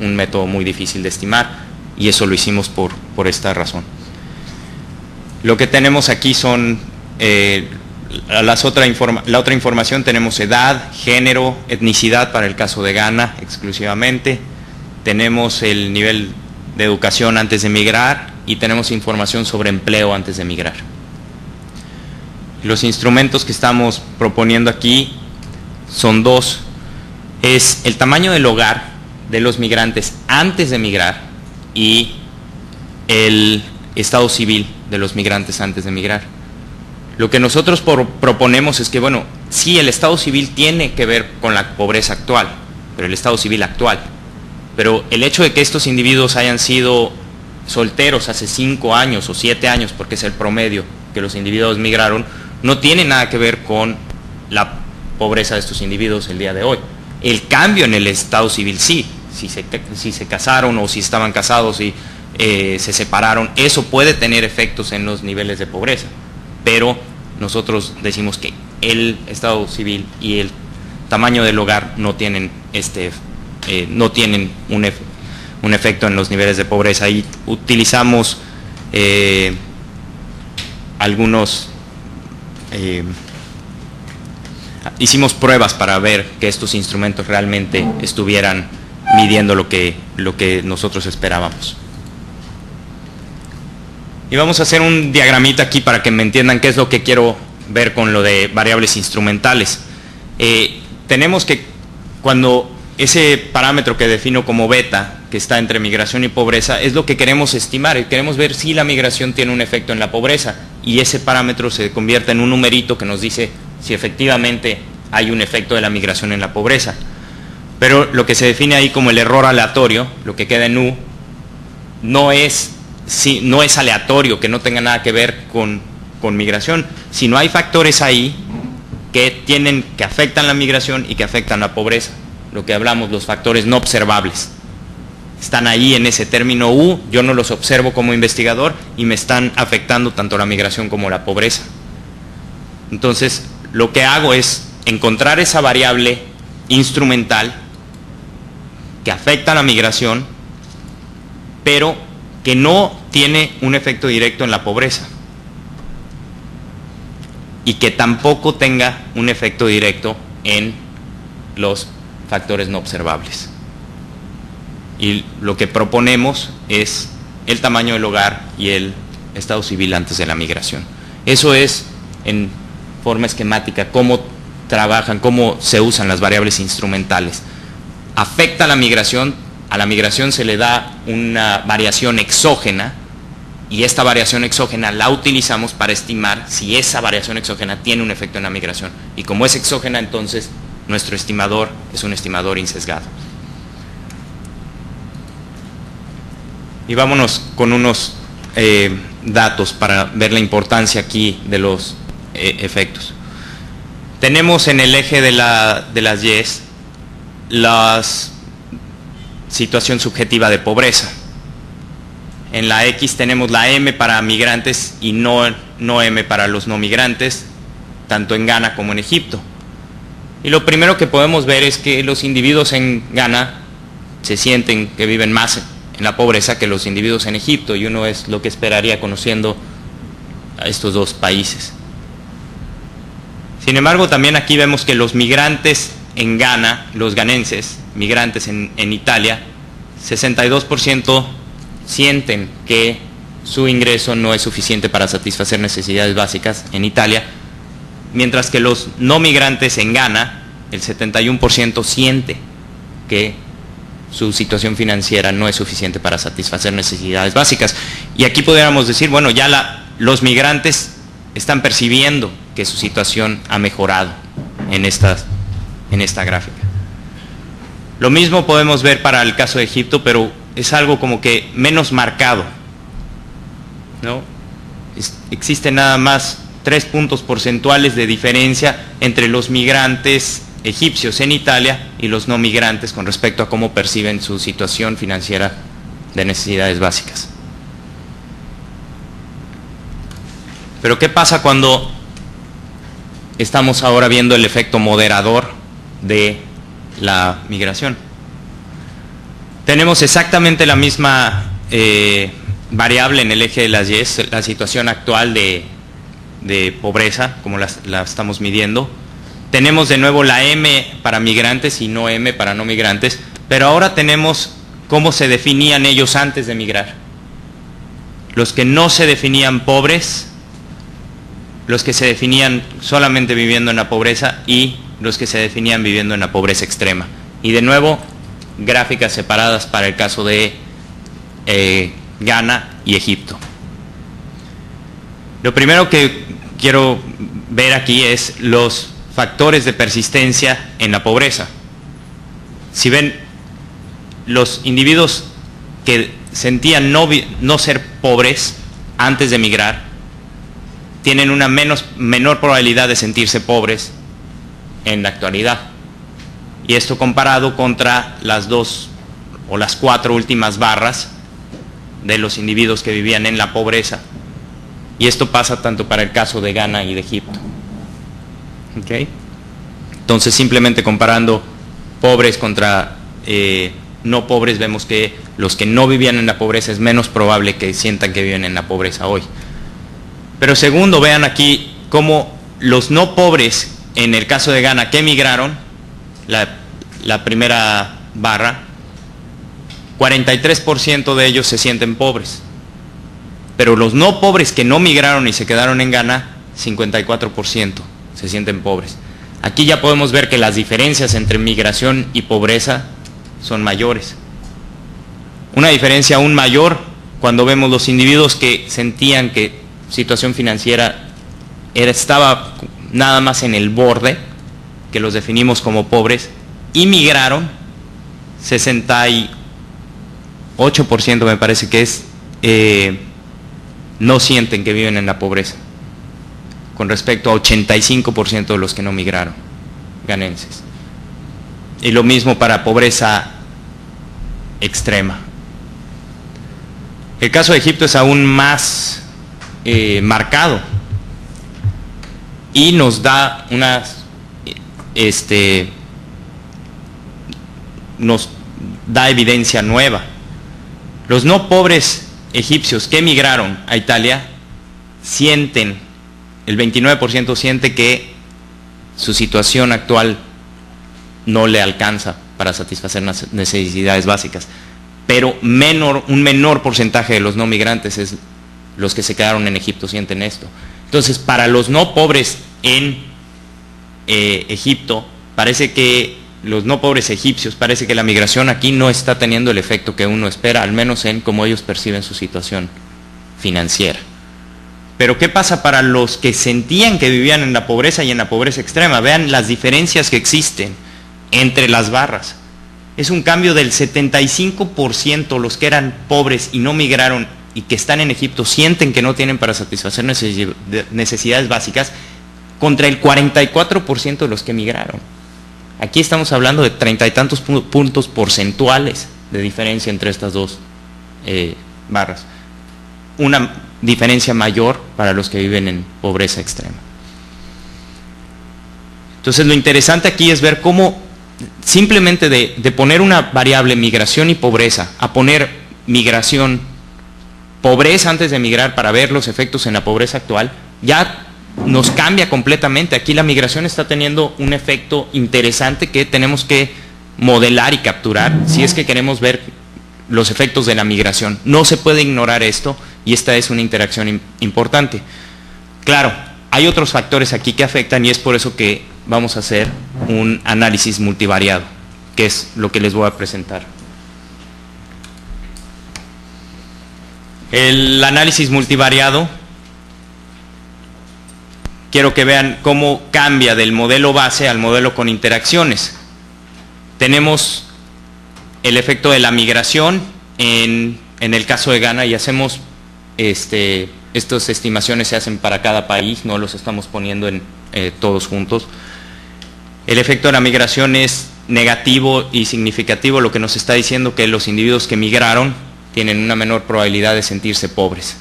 un método muy difícil de estimar, y eso lo hicimos por esta razón. Lo que tenemos aquí son la otra información. Tenemos edad, género, etnicidad para el caso de Ghana exclusivamente. Tenemos el nivel de educación antes de migrar y tenemos información sobre empleo antes de migrar. Los instrumentos que estamos proponiendo aquí son dos. Es el tamaño del hogar de los migrantes antes de migrar y el estado civil de los migrantes antes de migrar. Lo que nosotros proponemos es que, bueno, sí, el estado civil tiene que ver con la pobreza actual, pero el estado civil actual. Pero el hecho de que estos individuos hayan sido solteros hace 5 años o 7 años, porque es el promedio que los individuos migraron, no tiene nada que ver con la pobreza de estos individuos el día de hoy. El cambio en el estado civil sí, si se casaron o si estaban casados y se separaron, eso puede tener efectos en los niveles de pobreza, pero nosotros decimos que el estado civil y el tamaño del hogar no tienen un efecto en los niveles de pobreza, y utilizamos hicimos pruebas para ver que estos instrumentos realmente estuvieran midiendo lo que nosotros esperábamos. Y vamos a hacer un diagramita aquí para que me entiendan qué es lo que quiero ver con lo de variables instrumentales. Tenemos que, cuando ese parámetro que defino como beta, que está entre migración y pobreza, es lo que queremos estimar, y queremos ver si la migración tiene un efecto en la pobreza, y ese parámetro se convierte en un numerito que nos dice si efectivamente hay un efecto de la migración en la pobreza. Pero lo que se define ahí como el error aleatorio, lo que queda en U, no es aleatorio, que no tenga nada que ver con migración, sino hay factores ahí que afectan la migración y que afectan la pobreza. Lo que hablamos, los factores no observables. Están ahí en ese término U, yo no los observo como investigador y me están afectando tanto la migración como la pobreza. Entonces, lo que hago es encontrar esa variable instrumental que afecta a la migración, pero que no tiene un efecto directo en la pobreza, y que tampoco tenga un efecto directo en los factores no observables. Y lo que proponemos es el tamaño del hogar y el estado civil antes de la migración. Eso es, en forma esquemática, cómo trabajan, cómo se usan las variables instrumentales. Afecta la migración, a la migración se le da una variación exógena, y esta variación exógena la utilizamos para estimar si esa variación exógena tiene un efecto en la migración. Y como es exógena, entonces nuestro estimador es un estimador insesgado. Y vámonos con unos datos para ver la importancia aquí de los efectos. Tenemos en el eje de las Y's la situación subjetiva de pobreza. En la X tenemos la M para migrantes y no M para los no migrantes, tanto en Ghana como en Egipto. Y lo primero que podemos ver es que los individuos en Ghana se sienten que viven más en la pobreza que los individuos en Egipto, y uno es lo que esperaría conociendo estos dos países. Sin embargo, también aquí vemos que los migrantes en Ghana, los ghanenses, migrantes en Italia, 62% sienten que su ingreso no es suficiente para satisfacer necesidades básicas en Italia, mientras que los no migrantes en Ghana, el 71% siente que su situación financiera no es suficiente para satisfacer necesidades básicas. Y aquí podríamos decir, bueno, ya los migrantes están percibiendo que su situación ha mejorado en esta gráfica. Lo mismo podemos ver para el caso de Egipto, pero es algo como que menos marcado, ¿no? Existen nada más 3 puntos porcentuales de diferencia entre los migrantes egipcios en Italia y los no migrantes con respecto a cómo perciben su situación financiera de necesidades básicas. Pero ¿qué pasa cuando estamos ahora viendo el efecto moderador de la migración? Tenemos exactamente la misma variable en el eje de las Y, la situación actual de pobreza, como la estamos midiendo. Tenemos de nuevo la M para migrantes y no M para no migrantes, pero ahora tenemos cómo se definían ellos antes de migrar. Los que no se definían pobres, los que se definían solamente viviendo en la pobreza y los que se definían viviendo en la pobreza extrema. Y de nuevo, gráficas separadas para el caso de Ghana y Egipto. Lo primero que quiero ver aquí es los factores de persistencia en la pobreza. Si ven, los individuos que sentían no ser pobres antes de migrar tienen una menor probabilidad de sentirse pobres en la actualidad. Y esto comparado contra las 2 o las 4 últimas barras de los individuos que vivían en la pobreza. Y esto pasa tanto para el caso de Ghana y de Egipto. ¿Okay? Entonces, simplemente comparando pobres contra no pobres, vemos que los que no vivían en la pobreza es menos probable que sientan que viven en la pobreza hoy. Pero segundo, vean aquí cómo los no pobres, en el caso de Ghana, que emigraron, la primera barra, 43% de ellos se sienten pobres. Pero los no pobres que no migraron y se quedaron en Ghana, 54% se sienten pobres. Aquí ya podemos ver que las diferencias entre migración y pobreza son mayores. Una diferencia aún mayor cuando vemos los individuos que sentían que su situación financiera estaba nada más en el borde, que los definimos como pobres, y migraron, 68% me parece que es, no sienten que viven en la pobreza, con respecto a 85% de los que no migraron, ghanenses. Y lo mismo para pobreza extrema. El caso de Egipto es aún más marcado y nos da nos da evidencia nueva. Los no pobres egipcios que emigraron a Italia sienten, el 29% siente que su situación actual no le alcanza para satisfacer las necesidades básicas, pero un menor porcentaje de los no migrantes, es los que se quedaron en Egipto, sienten esto. Entonces, para los no pobres en Egipto, parece que los no pobres egipcios, parece que la migración aquí no está teniendo el efecto que uno espera, al menos en cómo ellos perciben su situación financiera. Pero ¿qué pasa para los que sentían que vivían en la pobreza y en la pobreza extrema? Vean las diferencias que existen entre las barras. Es un cambio del 75%, los que eran pobres y no migraron y que están en Egipto sienten que no tienen para satisfacer necesidades básicas, contra el 44% de los que migraron. Aquí estamos hablando de 30 y tantos puntos porcentuales de diferencia entre estas dos barras. Una diferencia mayor para los que viven en pobreza extrema. Entonces, lo interesante aquí es ver cómo simplemente de poner una variable migración y pobreza a poner migración pobreza antes de migrar para ver los efectos en la pobreza actual, ya nos cambia completamente. Aquí la migración está teniendo un efecto interesante que tenemos que modelar y capturar si es que queremos ver los efectos de la migración. No se puede ignorar esto y esta es una interacción importante. Claro, hay otros factores aquí que afectan y es por eso que vamos a hacer un análisis multivariado, que es lo que les voy a presentar. El análisis multivariado, quiero que vean cómo cambia del modelo base al modelo con interacciones. Tenemos el efecto de la migración en el caso de Ghana y hacemos, estas estimaciones se hacen para cada país, no los estamos poniendo en todos juntos. El efecto de la migración es negativo y significativo, lo que nos está diciendo que los individuos que migraron tienen una menor probabilidad de sentirse pobres.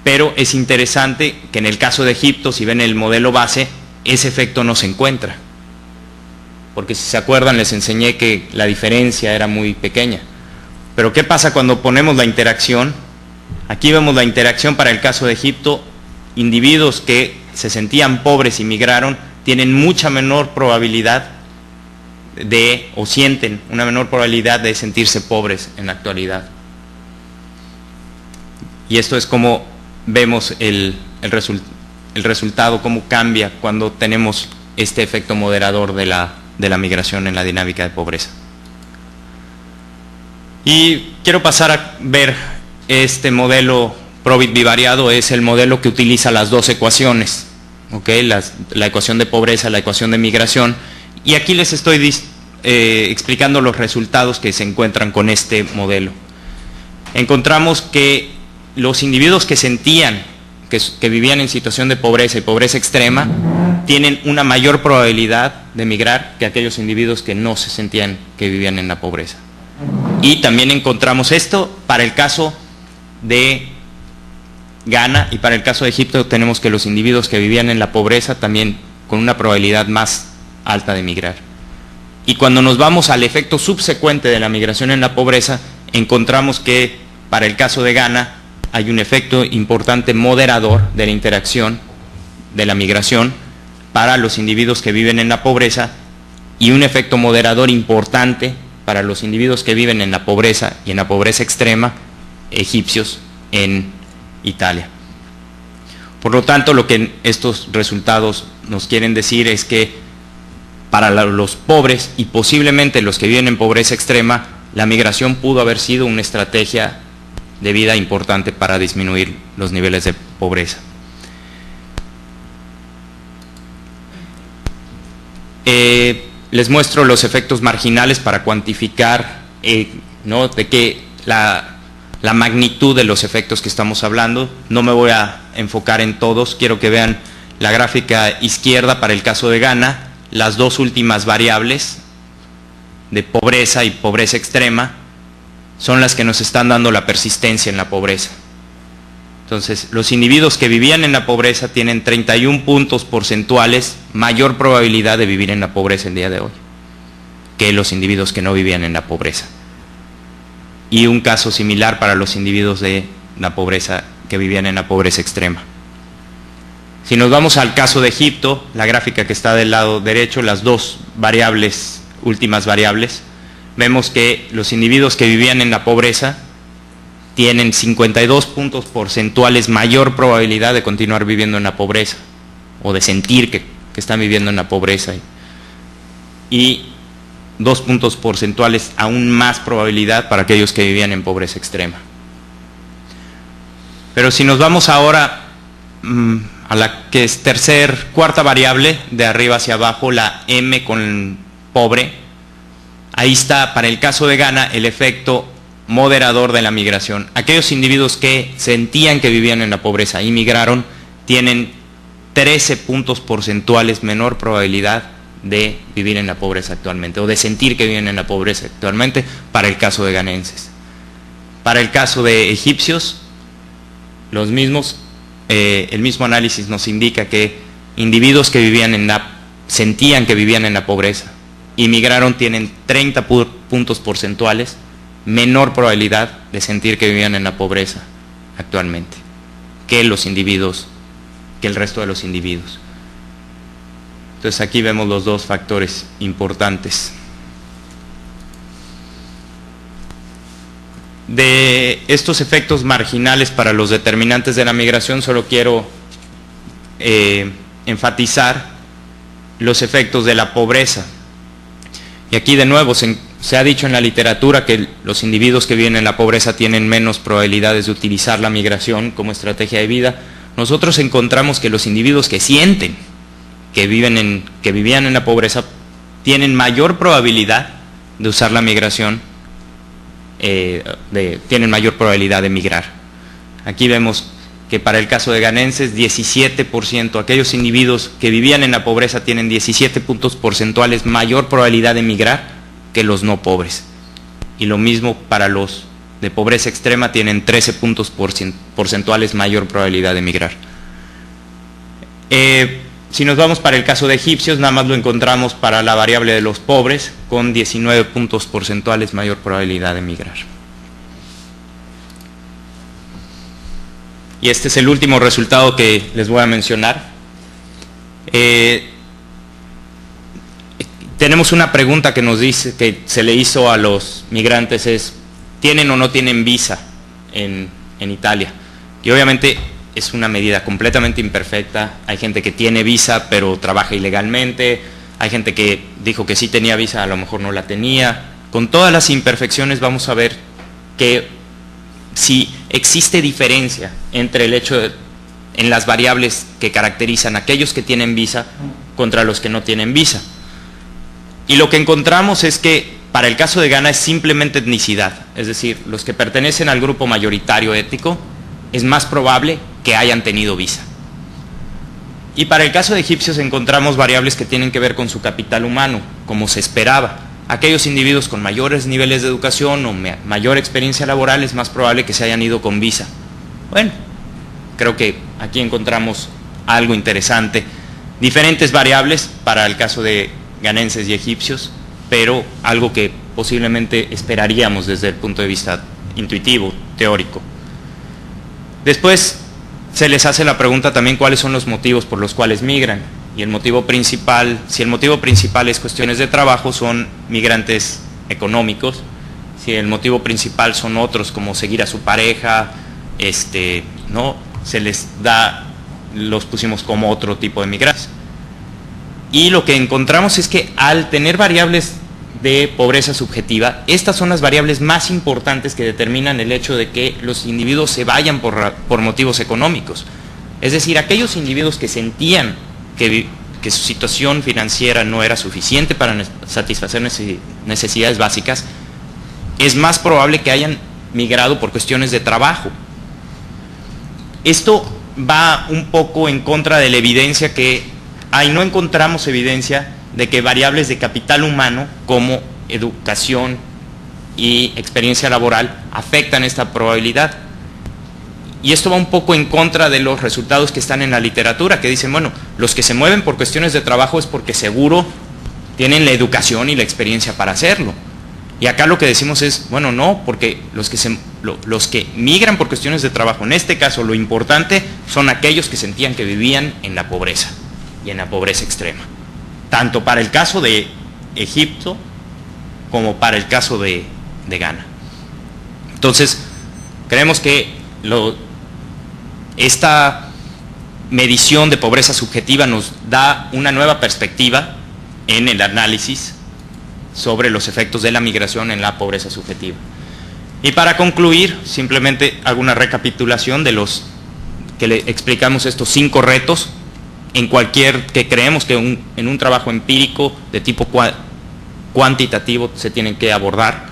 Pero es interesante que en el caso de Egipto, si ven el modelo base, ese efecto no se encuentra. Porque si se acuerdan, les enseñé que la diferencia era muy pequeña. Pero ¿qué pasa cuando ponemos la interacción? Aquí vemos la interacción para el caso de Egipto. Individuos que se sentían pobres y migraron tienen mucha menor probabilidad o sienten una menor probabilidad de sentirse pobres en la actualidad. Y esto es como vemos el resultado, cómo cambia cuando tenemos este efecto moderador de la migración en la dinámica de pobreza. Y quiero pasar a ver este modelo Probit bivariado, es el modelo que utiliza las dos ecuaciones, ¿okay? La ecuación de pobreza, la ecuación de migración, y aquí les estoy explicando los resultados que se encuentran con este modelo. Encontramos que los individuos que sentían que vivían en situación de pobreza y pobreza extrema tienen una mayor probabilidad de migrar que aquellos individuos que no se sentían que vivían en la pobreza. Y también encontramos esto para el caso de Ghana y para el caso de Egipto tenemos que los individuos que vivían en la pobreza también con una probabilidad más alta de migrar. Y cuando nos vamos al efecto subsecuente de la migración en la pobreza, encontramos que para el caso de Ghana hay un efecto importante moderador de la interacción de la migración para los individuos que viven en la pobreza y un efecto moderador importante para los individuos que viven en la pobreza y en la pobreza extrema egipcios en Italia. Por lo tanto, lo que estos resultados nos quieren decir es que para los pobres y posiblemente los que viven en pobreza extrema, la migración pudo haber sido una estrategia de vida importante para disminuir los niveles de pobreza. Les muestro los efectos marginales para cuantificar de qué la magnitud de los efectos que estamos hablando. No me voy a enfocar en todos, quiero que vean la gráfica izquierda para el caso de Ghana, las dos últimas variables de pobreza y pobreza extrema son las que nos están dando la persistencia en la pobreza. Entonces, los individuos que vivían en la pobreza tienen 31 puntos porcentuales mayor probabilidad de vivir en la pobreza el día de hoy que los individuos que no vivían en la pobreza. Y un caso similar para los individuos de la pobreza que vivían en la pobreza extrema. Si nos vamos al caso de Egipto, la gráfica que está del lado derecho, las dos variables, últimas variables, vemos que los individuos que vivían en la pobreza tienen 52 puntos porcentuales mayor probabilidad de continuar viviendo en la pobreza o de sentir que están viviendo en la pobreza y 2 puntos porcentuales aún más probabilidad para aquellos que vivían en pobreza extrema. Pero si nos vamos ahora a la que es cuarta variable de arriba hacia abajo, la M con pobre, ahí está para el caso de Ghana el efecto moderador de la migración. Aquellos individuos que sentían que vivían en la pobreza y migraron tienen 13 puntos porcentuales menor probabilidad de vivir en la pobreza actualmente o de sentir que viven en la pobreza actualmente para el caso de ghanenses. Para el caso de egipcios, los mismos, el mismo análisis nos indica que individuos que sentían que vivían en la pobreza y migraron tienen 30 puntos porcentuales menor probabilidad de sentir que vivían en la pobreza actualmente que el resto de los individuos. Entonces aquí vemos los dos factores importantes. De estos efectos marginales para los determinantes de la migración, solo quiero enfatizar los efectos de la pobreza. Y aquí de nuevo se ha dicho en la literatura que los individuos que viven en la pobreza tienen menos probabilidades de utilizar la migración como estrategia de vida. Nosotros encontramos que los individuos que sienten que vivían en la pobreza tienen mayor probabilidad de usar la migración, tienen mayor probabilidad de migrar. Aquí vemos que para el caso de ghanenses, 17%, aquellos individuos que vivían en la pobreza tienen 17 puntos porcentuales mayor probabilidad de migrar que los no pobres. Y lo mismo para los de pobreza extrema, tienen 13 puntos porcentuales mayor probabilidad de migrar. Si nos vamos para el caso de egipcios, nada más lo encontramos para la variable de los pobres, con 19 puntos porcentuales mayor probabilidad de migrar. Y este es el último resultado que les voy a mencionar. Tenemos una pregunta que nos dice, que se le hizo a los migrantes, es ¿tienen o no tienen visa en Italia? Y obviamente es una medida completamente imperfecta. Hay gente que tiene visa pero trabaja ilegalmente, hay gente que dijo que sí tenía visa, a lo mejor no la tenía. Con todas las imperfecciones vamos a ver que si existe diferencia entre el hecho en las variables que caracterizan a aquellos que tienen visa contra los que no tienen visa. Y lo que encontramos es que para el caso de Ghana es simplemente etnicidad, es decir, los que pertenecen al grupo mayoritario étnico es más probable que hayan tenido visa. Y para el caso de egipcios encontramos variables que tienen que ver con su capital humano, como se esperaba. Aquellos individuos con mayores niveles de educación o mayor experiencia laboral es más probable que se hayan ido con visa. Bueno, creo que aquí encontramos algo interesante. Diferentes variables para el caso de ghanenses y egipcios, pero algo que posiblemente esperaríamos desde el punto de vista intuitivo, teórico. Después se les hace la pregunta también cuáles son los motivos por los cuales migran. Y el motivo principal, si el motivo principal es cuestiones de trabajo, son migrantes económicos. Si el motivo principal son otros, como seguir a su pareja, no, se les da, los pusimos como otro tipo de migrantes. Y lo que encontramos es que al tener variables de pobreza subjetiva, estas son las variables más importantes que determinan el hecho de que los individuos se vayan por motivos económicos. Es decir, aquellos individuos que sentían que su situación financiera no era suficiente para satisfacer necesidades básicas, es más probable que hayan migrado por cuestiones de trabajo. Esto va un poco en contra de la evidencia que hay. No encontramos evidencia de que variables de capital humano como educación y experiencia laboral afectan esta probabilidad. Y esto va un poco en contra de los resultados que están en la literatura, que dicen, bueno, los que se mueven por cuestiones de trabajo es porque seguro tienen la educación y la experiencia para hacerlo. Y acá lo que decimos es, bueno, no, porque los que migran por cuestiones de trabajo, en este caso lo importante son aquellos que sentían que vivían en la pobreza y en la pobreza extrema. Tanto para el caso de Egipto como para el caso de Ghana. Entonces, creemos que esta medición de pobreza subjetiva nos da una nueva perspectiva en el análisis sobre los efectos de la migración en la pobreza subjetiva. Y para concluir, simplemente hago una recapitulación de los que le explicamos estos 5 retos que creemos que en un trabajo empírico de tipo cuantitativo se tienen que abordar.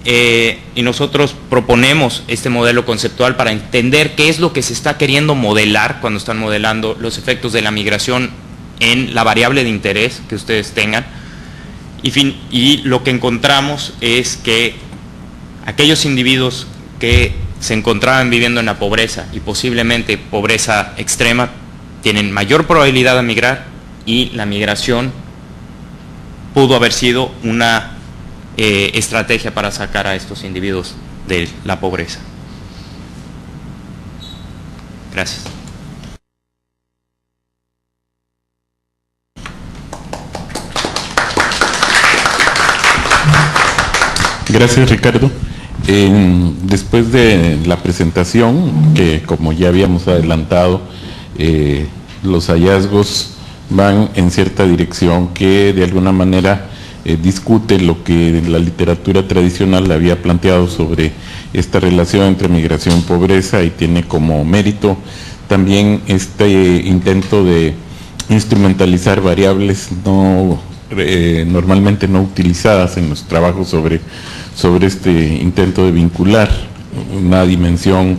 Y nosotros proponemos este modelo conceptual para entender qué es lo que se está queriendo modelar cuando están modelando los efectos de la migración en la variable de interés que ustedes tengan. Y lo que encontramos es que aquellos individuos que se encontraban viviendo en la pobreza y posiblemente pobreza extrema tienen mayor probabilidad de migrar, y la migración pudo haber sido una estrategia para sacar a estos individuos de la pobreza. Gracias. Gracias, Ricardo. Después de la presentación, que como ya habíamos adelantado, los hallazgos van en cierta dirección que de alguna manera discute lo que la literatura tradicional había planteado sobre esta relación entre migración y pobreza, y tiene como mérito también este intento de instrumentalizar variables normalmente no utilizadas en los trabajos sobre este intento de vincular una dimensión,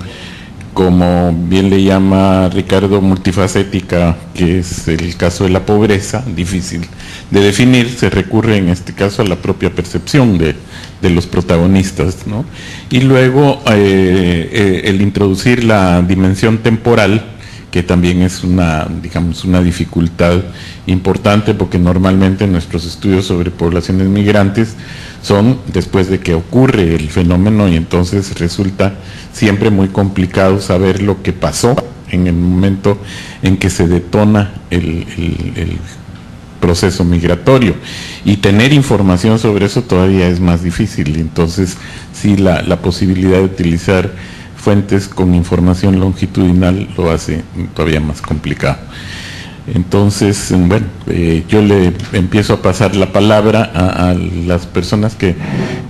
como bien le llama Ricardo, multifacética, que es el caso de la pobreza, difícil de definir. Se recurre en este caso a la propia percepción de los protagonistas, ¿no? Y luego el introducir la dimensión temporal, que también es una dificultad importante, porque normalmente nuestros estudios sobre poblaciones migrantes son después de que ocurre el fenómeno, y entonces resulta siempre muy complicado saber lo que pasó en el momento en que se detona el proceso migratorio, y tener información sobre eso todavía es más difícil. Entonces sí, la posibilidad de utilizar fuentes con información longitudinal lo hace todavía más complicado. Entonces, bueno, yo le empiezo a pasar la palabra a las personas que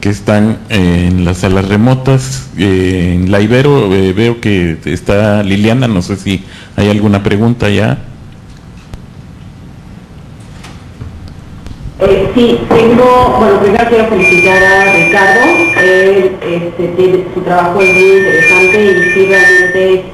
están en las salas remotas. En la Ibero veo que está Liliana, no sé si hay alguna pregunta ya. Sí, bueno, primero quiero felicitar a Ricardo. Su trabajo es muy interesante y sí, realmente,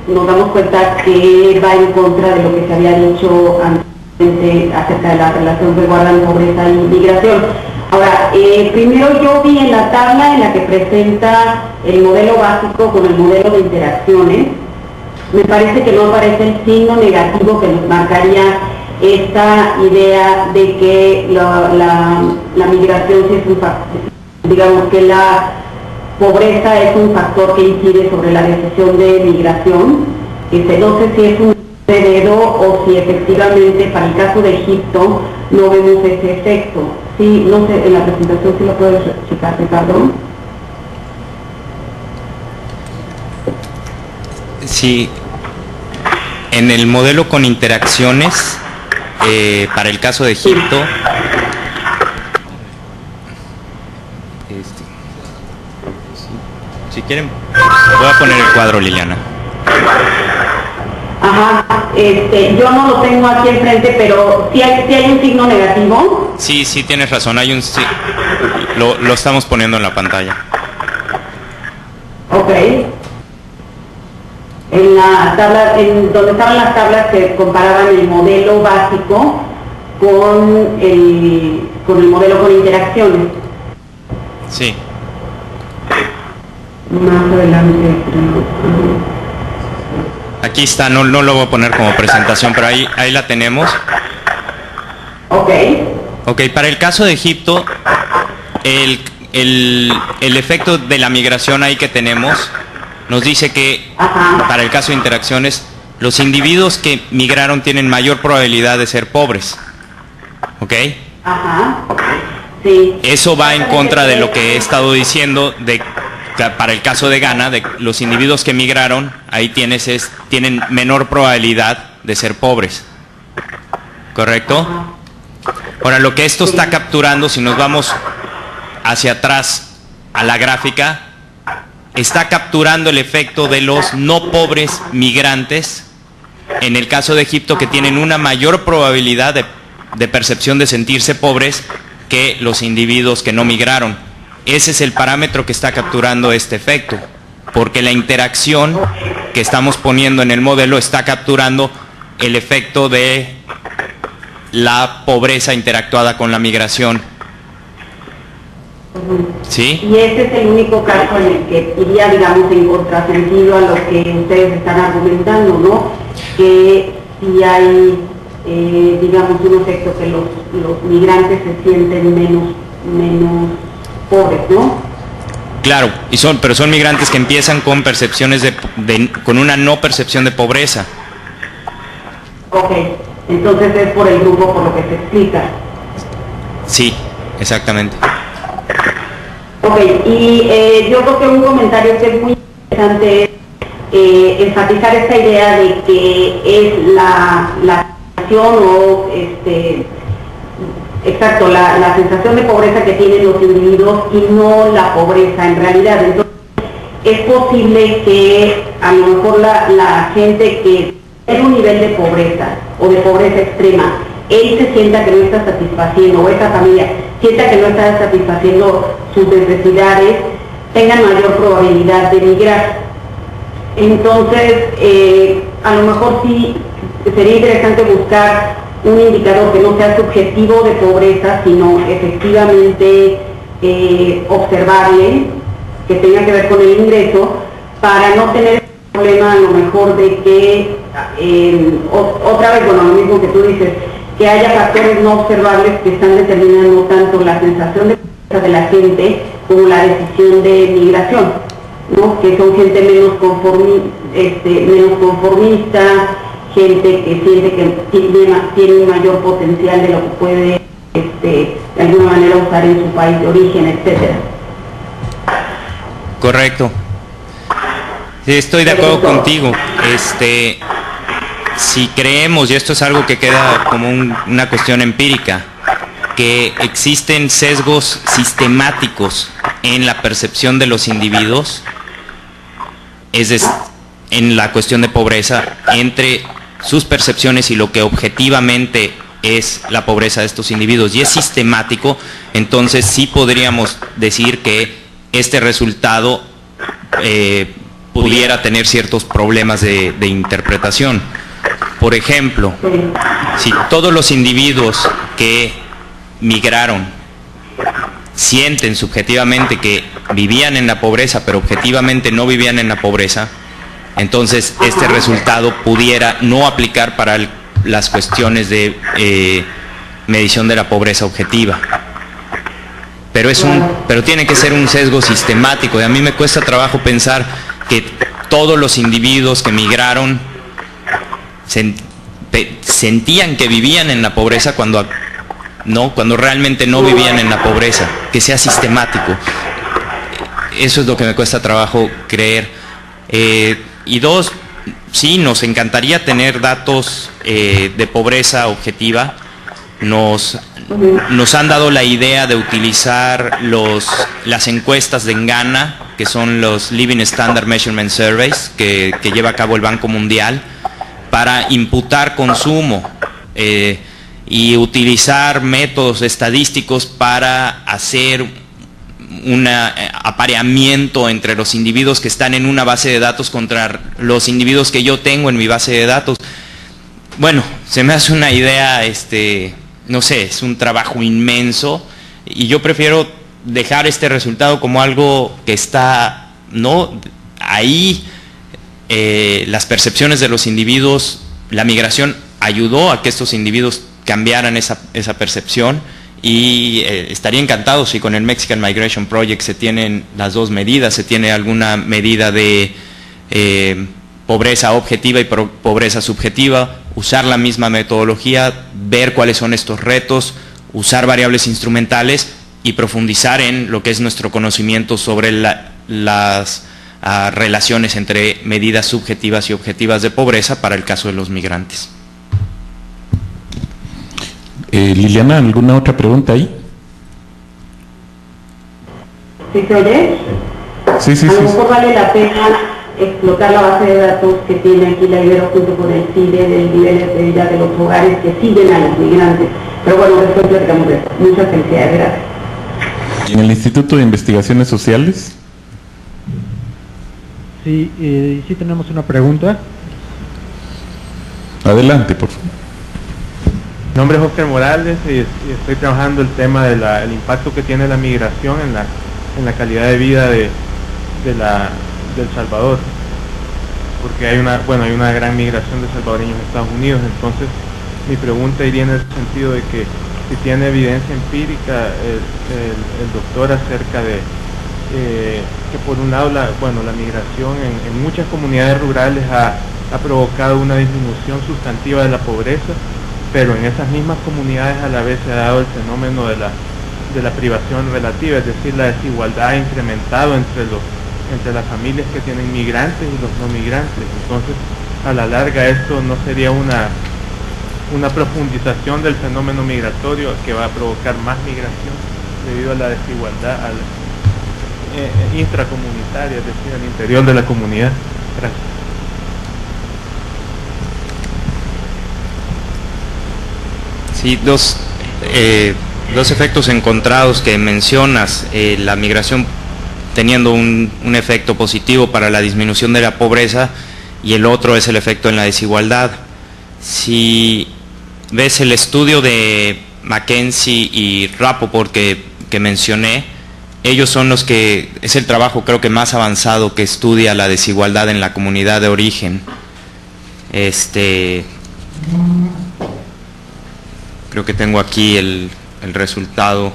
nos damos cuenta que va en contra de lo que se había dicho anteriormente acerca de la relación que guardan pobreza y migración. Ahora, primero yo vi en la tabla en la que presenta el modelo básico con el modelo de interacciones, me parece que no aparece el signo negativo que nos marcaría esta idea de que la migración sí es un factor, digamos que la pobreza es un factor que incide sobre la decisión de migración. No sé si es un heredero o si efectivamente para el caso de Egipto no vemos ese efecto. Sí, no sé, en la presentación sí lo puedes checar, Ricardo. Sí, en el modelo con interacciones, para el caso de Egipto, si quieren, voy a poner el cuadro, Liliana. Ajá, yo no lo tengo aquí enfrente, pero ¿sí hay un signo negativo? Sí, tienes razón, hay un lo estamos poniendo en la pantalla. Ok. En la tabla, donde estaban las tablas que comparaban el modelo básico con el modelo con interacciones. Sí. Más adelante. Aquí está, no lo voy a poner como presentación, pero ahí la tenemos. Ok, para el caso de Egipto, el efecto de la migración ahí que tenemos nos dice que, para el caso de interacciones, los individuos que migraron tienen mayor probabilidad de ser pobres. ¿Ok? Ajá. Sí. Eso va en contra de lo que he estado diciendo para el caso de Ghana, de los individuos que migraron, ahí tienen menor probabilidad de ser pobres. ¿Correcto? Ajá. Ahora, lo que esto está capturando, si nos vamos hacia atrás a la gráfica, está capturando el efecto de los no pobres migrantes, en el caso de Egipto, que tienen una mayor probabilidad de percepción de sentirse pobres que los individuos que no migraron. Ese es el parámetro que está capturando este efecto, porque la interacción que estamos poniendo en el modelo está capturando el efecto de la pobreza interactuada con la migración. ¿Sí? Y ese es el único caso en el que iría, digamos, en contrasentido a lo que ustedes están argumentando, ¿no? Que si hay, digamos, un efecto que los migrantes se sienten menos pobres, ¿no? Claro, pero son migrantes que empiezan con percepciones con una no percepción de pobreza. Ok, entonces es por el grupo por lo que se explica. Sí, exactamente. Ok, y yo creo que un comentario que es muy interesante es enfatizar esta idea de que es la sensación o exacto, la sensación de pobreza que tienen los individuos y no la pobreza en realidad. Entonces, es posible que a lo mejor la gente que tiene un nivel de pobreza o de pobreza extrema, él se sienta que no está satisfaciendo, o esa familia sienta que no está satisfaciendo sus necesidades, tengan mayor probabilidad de migrar. Entonces, a lo mejor sí sería interesante buscar un indicador que no sea subjetivo de pobreza, sino efectivamente observable, que tenga que ver con el ingreso, para no tener el problema a lo mejor de que, otra vez, bueno, lo mismo que tú dices, que haya factores no observables que están determinando tanto la sensación de pobreza de la gente como la decisión de migración, ¿no? Que son gente menos conformista, gente que siente que tiene un mayor potencial de lo que puede de alguna manera usar en su país de origen, etcétera. Correcto. Sí, estoy de acuerdo contigo. Si creemos, y esto es algo que queda como una cuestión empírica, que existen sesgos sistemáticos en la percepción de los individuos, en la cuestión de pobreza, entre sus percepciones y lo que objetivamente es la pobreza de estos individuos, y es sistemático, entonces sí podríamos decir que este resultado pudiera tener ciertos problemas de interpretación. Por ejemplo, si todos los individuos que migraron sienten subjetivamente que vivían en la pobreza, pero objetivamente no vivían en la pobreza, entonces este resultado pudiera no aplicar para las cuestiones de medición de la pobreza objetiva. Pero tiene que ser un sesgo sistemático, y a mí me cuesta trabajo pensar que todos los individuos que migraron sentían que vivían en la pobreza cuando realmente no vivían en la pobreza, que sea sistemático. Eso es lo que me cuesta trabajo creer. Y dos, sí, nos encantaría tener datos de pobreza objetiva. Nos han dado la idea de utilizar las encuestas de Ghana, que son los Living Standard Measurement Surveys, que lleva a cabo el Banco Mundial, para imputar consumo y utilizar métodos estadísticos para hacer un apareamiento entre los individuos que están en una base de datos contra los individuos que yo tengo en mi base de datos. Bueno, se me hace una idea, no sé, es un trabajo inmenso, y yo prefiero dejar este resultado como algo que está, ¿no?, ahí. Las percepciones de los individuos, la migración ayudó a que estos individuos cambiaran esa percepción, y estaría encantado si con el Mexican Migration Project se tienen las dos medidas, se tiene alguna medida de pobreza objetiva y pobreza subjetiva, usar la misma metodología, ver cuáles son estos retos, usar variables instrumentales y profundizar en lo que es nuestro conocimiento sobre las relaciones entre medidas subjetivas y objetivas de pobreza para el caso de los migrantes. Liliana, ¿alguna otra pregunta ahí? ¿Sí se oye? Sí. A lo mejor vale la pena explotar la base de datos que tiene aquí la Ibero junto con el CIDE del nivel de vida de los hogares que siguen a los migrantes. Pero bueno, después platicamos de eso. Muchas felicidades, gracias. ¿Y en el Instituto de Investigaciones Sociales? Sí, sí tenemos una pregunta. Adelante, por favor. Mi nombre es Oscar Morales y estoy trabajando el tema del impacto que tiene la migración en la calidad de vida del Salvador, porque hay una gran migración de salvadoreños a Estados Unidos. Entonces mi pregunta iría en el sentido de que si tiene evidencia empírica el doctor acerca de que por un lado la migración en muchas comunidades rurales ha provocado una disminución sustantiva de la pobreza, pero en esas mismas comunidades a la vez se ha dado el fenómeno de la privación relativa, es decir, la desigualdad ha incrementado entre las familias que tienen migrantes y los no migrantes. Entonces, a la larga esto no sería una profundización del fenómeno migratorio que va a provocar más migración debido a la desigualdad intracomunitaria, es decir, al interior de la comunidad. Gracias. Sí, dos efectos encontrados que mencionas, la migración teniendo un efecto positivo para la disminución de la pobreza y el otro es el efecto en la desigualdad. Si ves el estudio de McKenzie y Rapoport que mencioné, ellos son los que, es el trabajo creo que más avanzado que estudia la desigualdad en la comunidad de origen. Creo que tengo aquí el resultado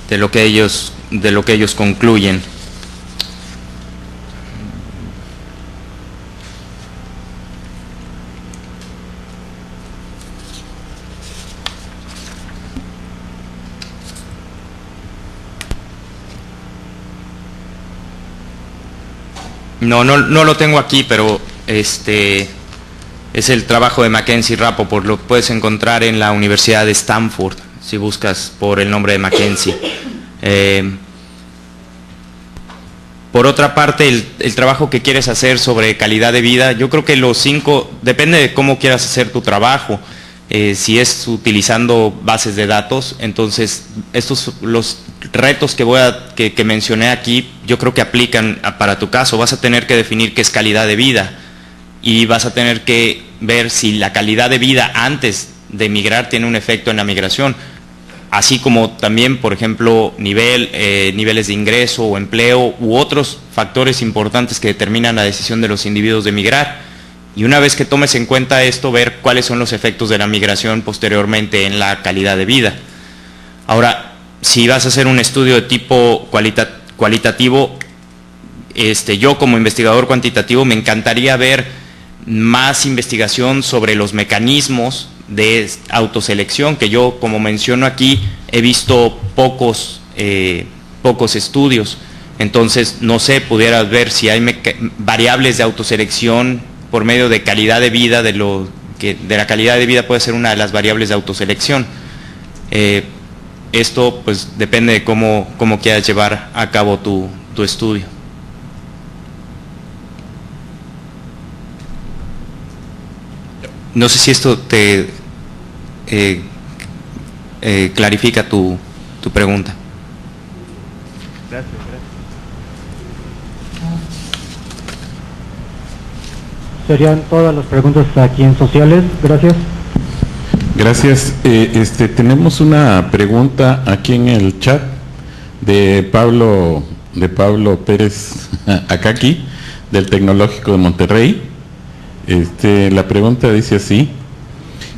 de lo que ellos concluyen. No lo tengo aquí, pero es el trabajo de McKenzie y Rapoport, lo puedes encontrar en la Universidad de Stanford, si buscas por el nombre de McKenzie. Por otra parte, el trabajo que quieres hacer sobre calidad de vida, yo creo que depende de cómo quieras hacer tu trabajo. Si es utilizando bases de datos, entonces los retos que mencioné aquí, yo creo que aplican para tu caso. Vas a tener que definir qué es calidad de vida y vas a tener que ver si la calidad de vida antes de migrar tiene un efecto en la migración, así como también, por ejemplo, niveles de ingreso o empleo u otros factores importantes que determinan la decisión de los individuos de migrar. Y una vez que tomes en cuenta esto, ver cuáles son los efectos de la migración posteriormente en la calidad de vida. Ahora, si vas a hacer un estudio de tipo cualitativo, yo como investigador cuantitativo me encantaría ver más investigación sobre los mecanismos de autoselección, que yo, como menciono aquí, he visto pocos estudios. Entonces, no sé, pudieras ver si hay variables de autoselección por medio de calidad de vida, de la calidad de vida puede ser una de las variables de autoselección. Esto pues depende de cómo quieras llevar a cabo tu estudio. No sé si esto te clarifica tu pregunta. Gracias. Serían todas las preguntas aquí en sociales. Gracias. Gracias. Tenemos una pregunta aquí en el chat de Pablo Pérez Acaqui, del Tecnológico de Monterrey. La pregunta dice así: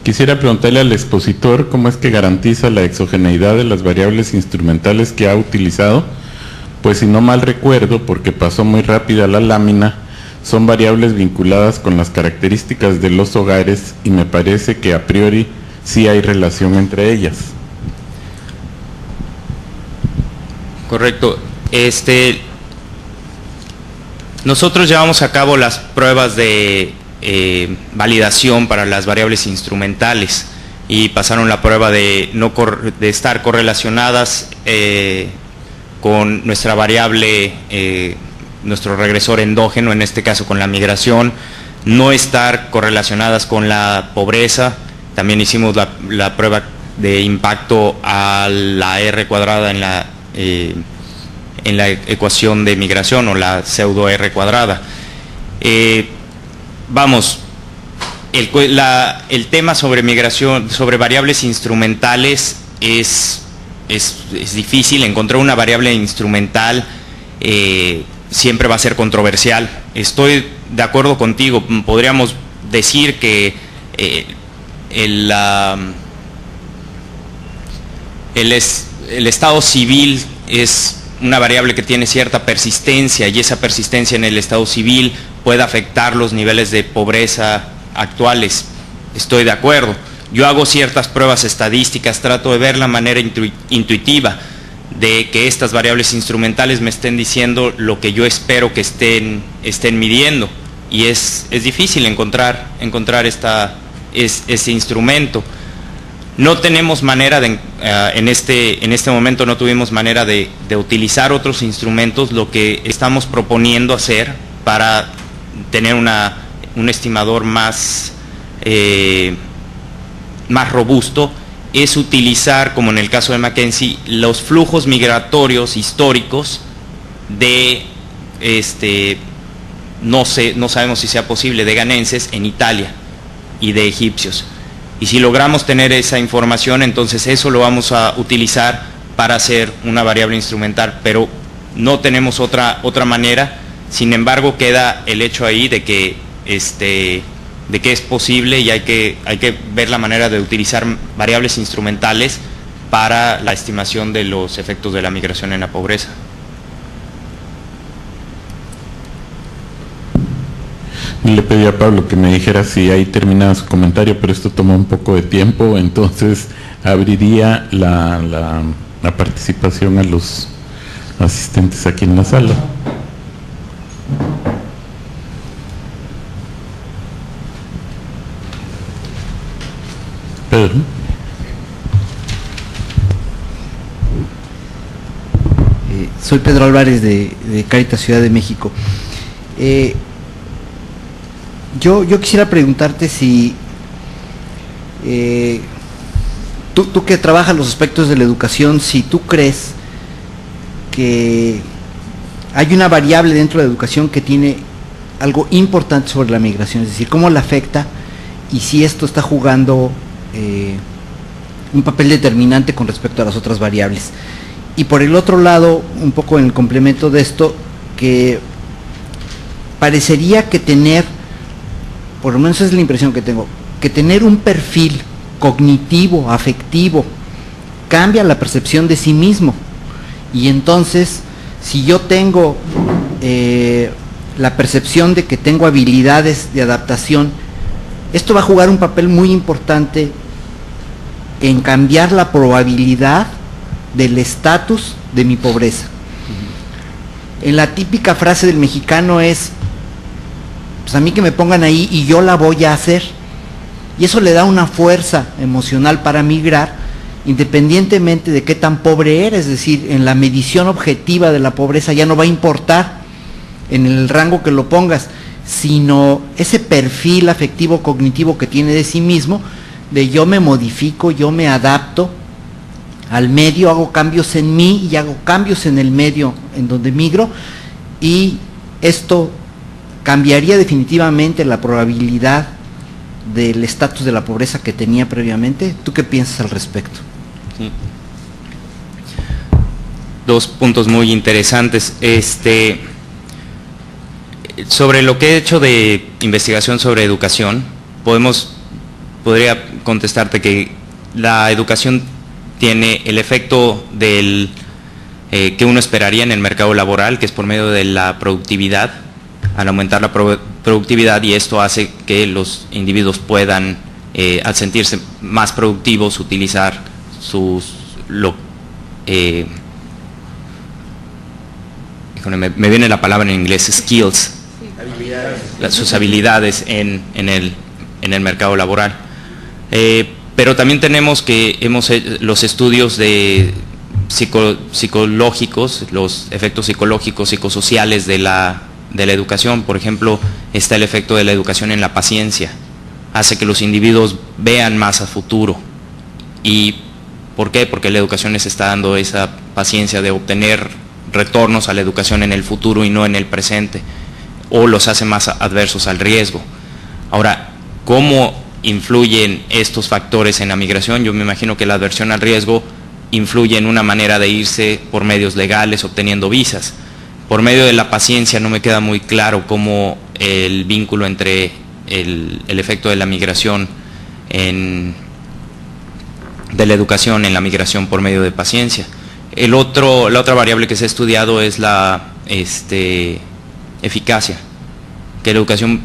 quisiera preguntarle al expositor cómo es que garantiza la exogeneidad de las variables instrumentales que ha utilizado, pues si no mal recuerdo, porque pasó muy rápida la lámina, son variables vinculadas con las características de los hogares y me parece que a priori sí hay relación entre ellas. Correcto. Nosotros llevamos a cabo las pruebas de validación para las variables instrumentales y pasaron la prueba de estar correlacionadas con nuestra variable, nuestro regresor endógeno, en este caso con la migración, no estar correlacionadas con la pobreza. También hicimos la prueba de impacto a la R cuadrada en la ecuación de migración, o la pseudo R cuadrada. El tema sobre migración, sobre variables instrumentales, es difícil. Encontrar una variable instrumental siempre va a ser controversial. Estoy de acuerdo contigo. Podríamos decir que el estado civil es una variable que tiene cierta persistencia, y esa persistencia en el estado civil puede afectar los niveles de pobreza actuales. Estoy de acuerdo. Yo hago ciertas pruebas estadísticas, trato de ver la manera intuitiva de que estas variables instrumentales me estén diciendo lo que yo espero que estén midiendo, y es difícil encontrar ese instrumento. No tenemos manera en este momento no tuvimos manera de utilizar otros instrumentos. Lo que estamos proponiendo hacer para tener un estimador más robusto es utilizar, como en el caso de Mackenzie, los flujos migratorios históricos de, no sabemos si sea posible, de ghanenses en Italia y de egipcios. Y si logramos tener esa información, entonces eso lo vamos a utilizar para hacer una variable instrumental, pero no tenemos otra manera. Sin embargo, queda el hecho ahí de que es posible, y hay que ver la manera de utilizar variables instrumentales para la estimación de los efectos de la migración en la pobreza. Le pedí a Pablo que me dijera si ahí terminaba su comentario, pero esto toma un poco de tiempo, entonces abriría la participación a los asistentes aquí en la sala. Pedro. Soy Pedro Álvarez de Cáritas Ciudad de México. Yo quisiera preguntarte si tú que trabajas los aspectos de la educación, si tú crees que hay una variable dentro de la educación que tiene algo importante sobre la migración, es decir, cómo la afecta, y si esto está jugando un papel determinante con respecto a las otras variables. Y por el otro lado, un poco en el complemento de esto, que parecería que tener, por lo menos es la impresión que tengo, que tener un perfil cognitivo, afectivo, cambia la percepción de sí mismo. Y entonces, si yo tengo la percepción de que tengo habilidades de adaptación, esto va a jugar un papel muy importante en cambiar la probabilidad del estatus de mi pobreza. En la típica frase del mexicano es, pues a mí que me pongan ahí y yo la voy a hacer. Y eso le da una fuerza emocional para migrar, independientemente de qué tan pobre eres. Es decir, en la medición objetiva de la pobreza ya no va a importar en el rango que lo pongas, sino ese perfil afectivo cognitivo que tiene de sí mismo, de yo me modifico, yo me adapto al medio, hago cambios en mí y hago cambios en el medio en donde migro, y esto cambiaría definitivamente la probabilidad del estatus de la pobreza que tenía previamente. ¿Tú qué piensas al respecto? Sí. Dos puntos muy interesantes. Sobre lo que he hecho de investigación sobre educación, podría contestarte que la educación tiene el efecto del que uno esperaría en el mercado laboral, que es por medio de la productividad, al aumentar la productividad, y esto hace que los individuos puedan, al sentirse más productivos, utilizar me viene la palabra en inglés, skills, sus habilidades en el mercado laboral. Pero también tenemos los estudios de psicológicos, los efectos psicológicos, psicosociales de la educación. Por ejemplo, está el efecto de la educación en la paciencia. Hace que los individuos vean más a futuro. ¿Y por qué? Porque la educación les está dando esa paciencia de obtener retornos a la educación en el futuro y no en el presente, o los hace más adversos al riesgo. Ahora, ¿cómo influyen estos factores en la migración? Yo me imagino que la aversión al riesgo influye en una manera de irse por medios legales, obteniendo visas. Por medio de la paciencia no me queda muy claro cómo el vínculo entre el efecto de la migración en la educación en la migración por medio de paciencia. La otra variable que se ha estudiado es la eficacia, que la educación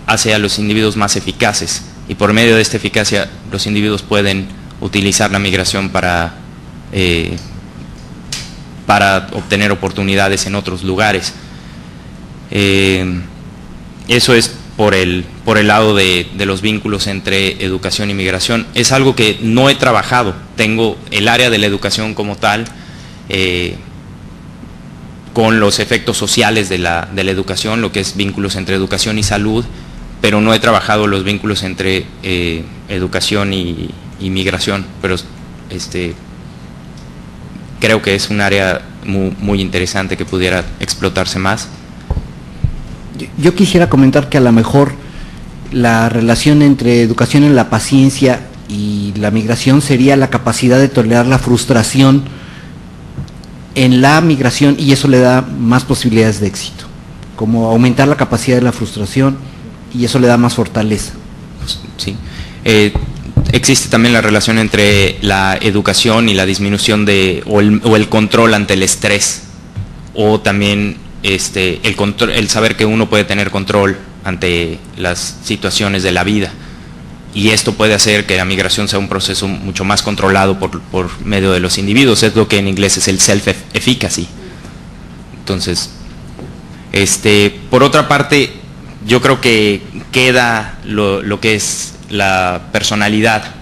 hace a los individuos más eficaces, y por medio de esta eficacia los individuos pueden utilizar la migración para obtener oportunidades en otros lugares. Eso es por el lado de los vínculos entre educación y migración. Es algo que no he trabajado. Tengo el área de la educación como tal, con los efectos sociales de la educación, lo que es vínculos entre educación y salud, pero no he trabajado los vínculos entre educación y migración, pero creo que es un área muy interesante que pudiera explotarse más. Yo quisiera comentar que a lo mejor la relación entre educación en la paciencia y la migración sería la capacidad de tolerar la frustración en la migración, y eso le da más posibilidades de éxito, como aumentar la capacidad de la frustración, y eso le da más fortaleza. Sí. Existe también la relación entre la educación y la disminución o el control ante el estrés, o también el saber que uno puede tener control ante las situaciones de la vida, y esto puede hacer que la migración sea un proceso mucho más controlado por medio de los individuos. Es lo que en inglés es el self-efficacy. Entonces, por otra parte, yo creo que queda lo que es la personalidad.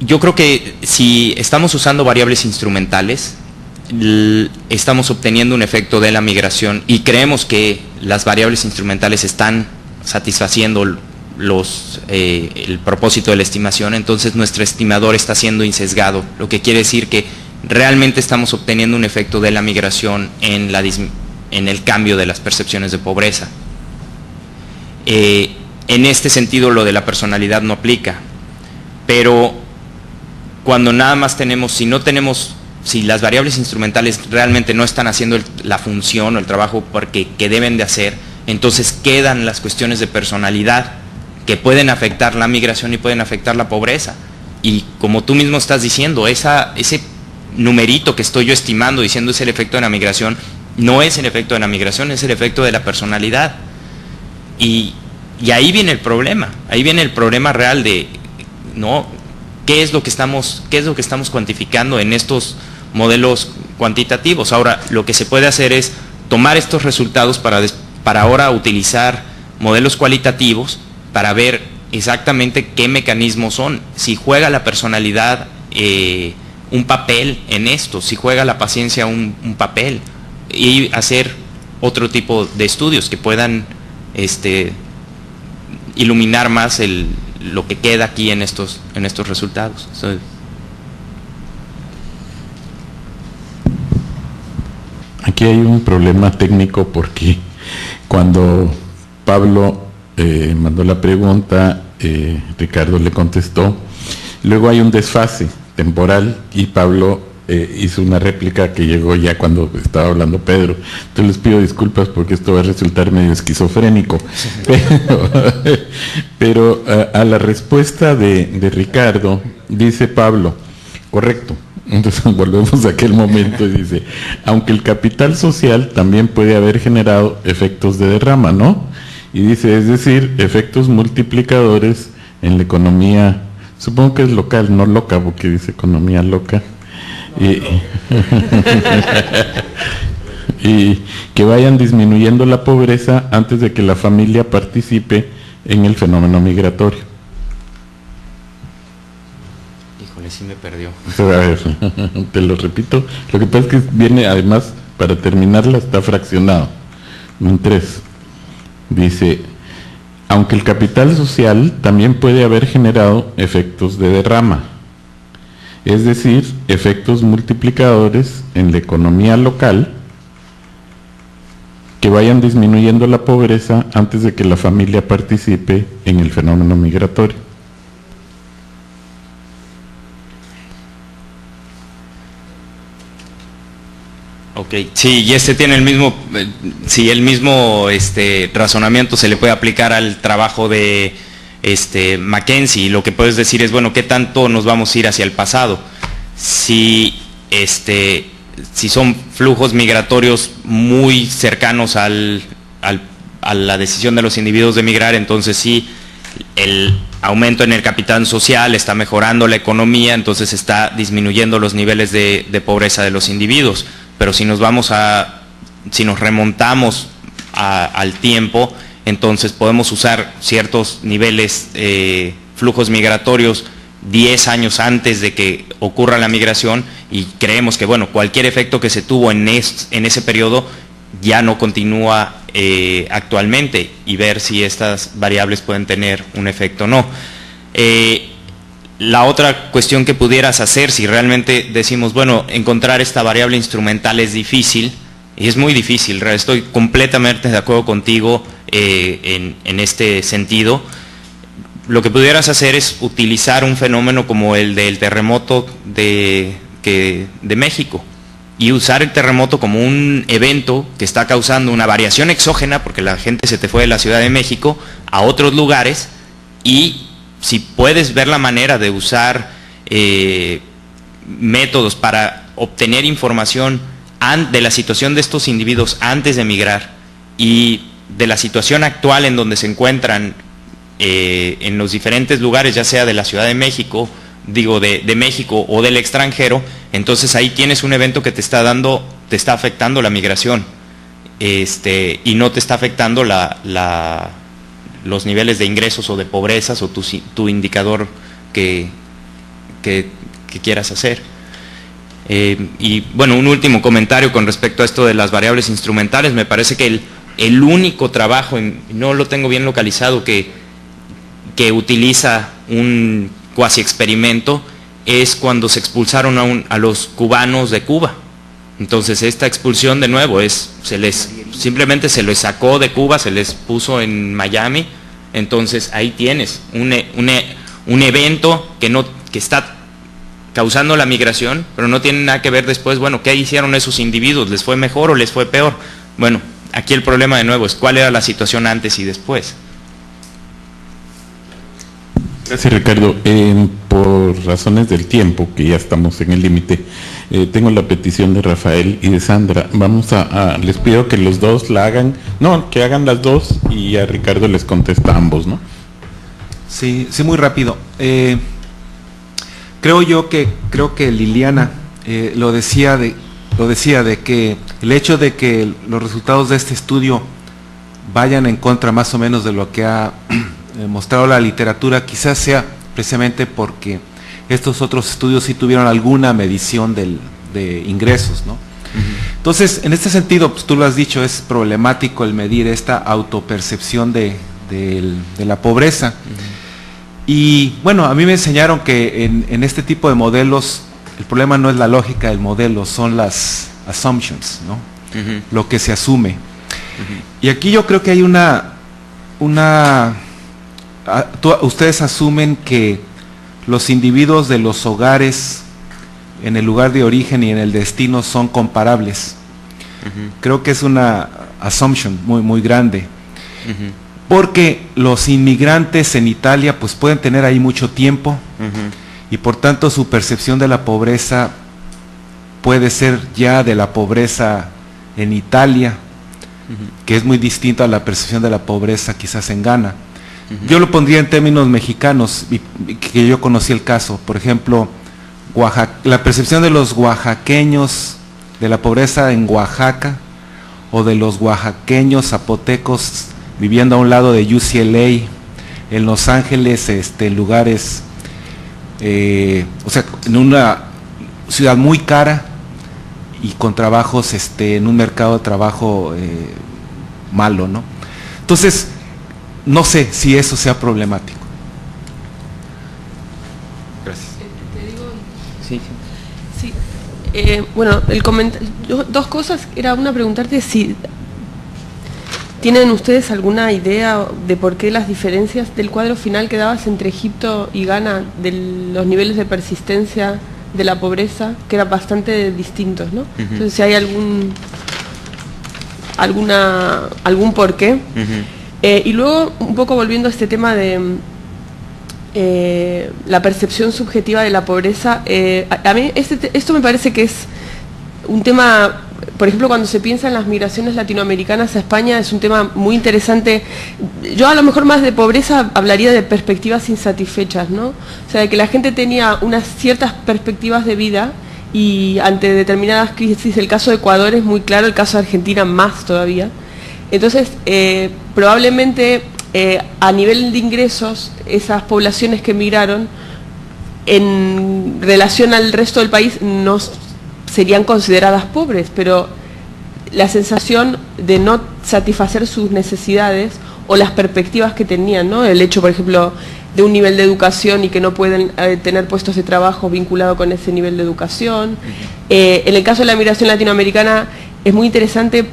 Yo creo que si estamos usando variables instrumentales, estamos obteniendo un efecto de la migración, y creemos que las variables instrumentales están satisfaciendo el propósito de la estimación, entonces nuestro estimador está siendo insesgado, lo que quiere decir que realmente estamos obteniendo un efecto de la migración en el cambio de las percepciones de pobreza. En este sentido, lo de la personalidad no aplica, pero cuando nada más si las variables instrumentales realmente no están haciendo la función o el trabajo que deben de hacer, entonces quedan las cuestiones de personalidad que pueden afectar la migración y pueden afectar la pobreza. Y como tú mismo estás diciendo, ese numerito que estoy yo estimando diciendo es el efecto de la migración, no es el efecto de la migración, es el efecto de la personalidad. Y ahí viene el problema real de, ¿no?, ¿qué es lo que estamos cuantificando en estos modelos cuantitativos? Ahora, lo que se puede hacer es tomar estos resultados para ahora utilizar modelos cualitativos para ver exactamente qué mecanismos son, si juega la personalidad un papel en esto, si juega la paciencia un papel, y hacer otro tipo de estudios que puedan iluminar más lo que queda aquí en estos resultados. Aquí hay un problema técnico, porque cuando Pablo mandó la pregunta, Ricardo le contestó, luego hay un desfase temporal y Pablo hizo una réplica que llegó ya cuando estaba hablando Pedro. Entonces les pido disculpas porque esto va a resultar medio esquizofrénico, pero a la respuesta de Ricardo dice Pablo, correcto. Entonces volvemos a aquel momento y dice, aunque el capital social también puede haber generado efectos de derrama, ¿no? Y dice, es decir, efectos multiplicadores en la economía, supongo que es local, no loca, porque dice economía loca, y que vayan disminuyendo la pobreza antes de que la familia participe en el fenómeno migratorio. Híjole, sí me perdió. A ver, te lo repito. Lo que pasa es que viene, además, para terminarla, está fraccionado en 3. Dice, aunque el capital social también puede haber generado efectos de derrama, es decir, efectos multiplicadores en la economía local que vayan disminuyendo la pobreza antes de que la familia participe en el fenómeno migratorio. Ok, sí, y tiene el mismo razonamiento se le puede aplicar al trabajo de McKinsey, y lo que puedes decir es, bueno, ¿qué tanto nos vamos a ir hacia el pasado? Si son flujos migratorios muy cercanos a la decisión de los individuos de migrar, entonces sí, el aumento en el capital social está mejorando la economía, entonces está disminuyendo los niveles de pobreza de los individuos. Pero si nos remontamos al tiempo, entonces podemos usar ciertos niveles, flujos migratorios 10 años antes de que ocurra la migración, y creemos que, bueno, cualquier efecto que se tuvo en ese periodo ya no continúa actualmente, y ver si estas variables pueden tener un efecto o no. La otra cuestión que pudieras hacer, si realmente decimos, bueno, encontrar esta variable instrumental es difícil, y es muy difícil, estoy completamente de acuerdo contigo en este sentido. Lo que pudieras hacer es utilizar un fenómeno como el del terremoto de México, y usar el terremoto como un evento que está causando una variación exógena, porque la gente se te fue de la Ciudad de México a otros lugares, y si puedes ver la manera de usar métodos para obtener información de la situación de estos individuos antes de emigrar y de la situación actual en donde se encuentran en los diferentes lugares, ya sea de la Ciudad de México, de México o del extranjero, entonces ahí tienes un evento que te está afectando la migración, y no te está afectando los niveles de ingresos o de pobrezas o tu indicador que quieras hacer. Y bueno, un último comentario con respecto a esto de las variables instrumentales. Me parece que el único trabajo, no lo tengo bien localizado, que utiliza un cuasi experimento es cuando se expulsaron a los cubanos de Cuba. Entonces esta expulsión, de nuevo, simplemente se les sacó de Cuba, se les puso en Miami. Entonces ahí tienes un evento que está causando la migración, pero no tiene nada que ver después, bueno, ¿qué hicieron esos individuos? ¿Les fue mejor o les fue peor? Bueno, aquí el problema, de nuevo, es cuál era la situación antes y después. Gracias, Ricardo. Por razones del tiempo, que ya estamos en el límite, tengo la petición de Rafael y de Sandra. Les pido que los dos que hagan las dos, y a Ricardo les contesta a ambos, ¿no? Sí, muy rápido. Creo que Liliana lo decía de que el hecho de que los resultados de este estudio vayan en contra más o menos de lo que ha mostrado la literatura, quizás sea precisamente porque estos otros estudios sí tuvieron alguna medición de ingresos, ¿no? Entonces, en este sentido, pues tú lo has dicho, es problemático el medir esta autopercepción de la pobreza. Y bueno, a mí me enseñaron que en este tipo de modelos el problema no es la lógica del modelo, son las assumptions, ¿no? Lo que se asume. Y aquí yo creo que hay ustedes asumen que los individuos de los hogares en el lugar de origen y en el destino son comparables. Creo que es una assumption muy, muy grande. Porque los inmigrantes en Italia pues pueden tener ahí mucho tiempo, y por tanto su percepción de la pobreza puede ser ya de la pobreza en Italia, que es muy distinto a la percepción de la pobreza quizás en Ghana. Yo lo pondría en términos mexicanos, y que yo conocí el caso. Por ejemplo, la percepción de los oaxaqueños de la pobreza en Oaxaca, o de los oaxaqueños zapotecos viviendo a un lado de UCLA, en Los Ángeles, en lugares, o sea, en una ciudad muy cara y con trabajos, en un mercado de trabajo malo, ¿no? Entonces, no sé si eso sea problemático. Gracias. Te digo. Sí. Bueno, dos cosas. Era una, preguntarte si tienen ustedes alguna idea de por qué las diferencias del cuadro final que dabas entre Egipto y Ghana, de los niveles de persistencia de la pobreza, que eran bastante distintos, ¿no? Entonces, si hay algún porqué. Y luego, un poco volviendo a este tema de la percepción subjetiva de la pobreza, a mí esto me parece que es un tema, por ejemplo, cuando se piensa en las migraciones latinoamericanas a España, es un tema muy interesante. Yo a lo mejor más de pobreza hablaría de perspectivas insatisfechas, ¿no? O sea, de que la gente tenía unas ciertas perspectivas de vida y ante determinadas crisis, el caso de Ecuador es muy claro, el caso de Argentina más todavía. Entonces, probablemente a nivel de ingresos, esas poblaciones que emigraron, en relación al resto del país, no serían consideradas pobres, pero la sensación de no satisfacer sus necesidades o las perspectivas que tenían, ¿no? El hecho, por ejemplo, de un nivel de educación y que no pueden tener puestos de trabajo vinculado con ese nivel de educación. En el caso de la migración latinoamericana es muy interesante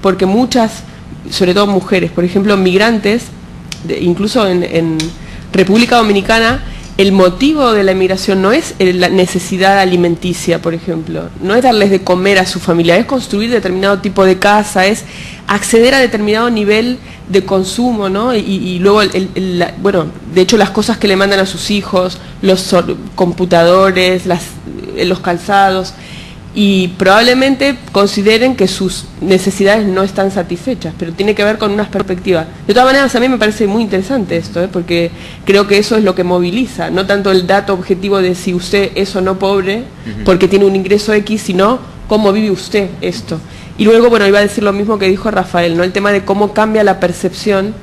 porque muchas, sobre todo mujeres, por ejemplo, migrantes, incluso en República Dominicana, el motivo de la emigración no es la necesidad alimenticia, por ejemplo, no es darles de comer a su familia, es construir determinado tipo de casa, es acceder a determinado nivel de consumo, ¿no? Y luego, bueno, de hecho las cosas que le mandan a sus hijos, los computadores, los calzados, y probablemente consideren que sus necesidades no están satisfechas, pero tiene que ver con unas perspectivas. De todas maneras, a mí me parece muy interesante esto, porque creo que eso es lo que moviliza, no tanto el dato objetivo de si usted es o no pobre, porque tiene un ingreso X, sino cómo vive usted esto. Y luego, bueno, iba a decir lo mismo que dijo Rafael, ¿no? El tema de cómo cambia la percepción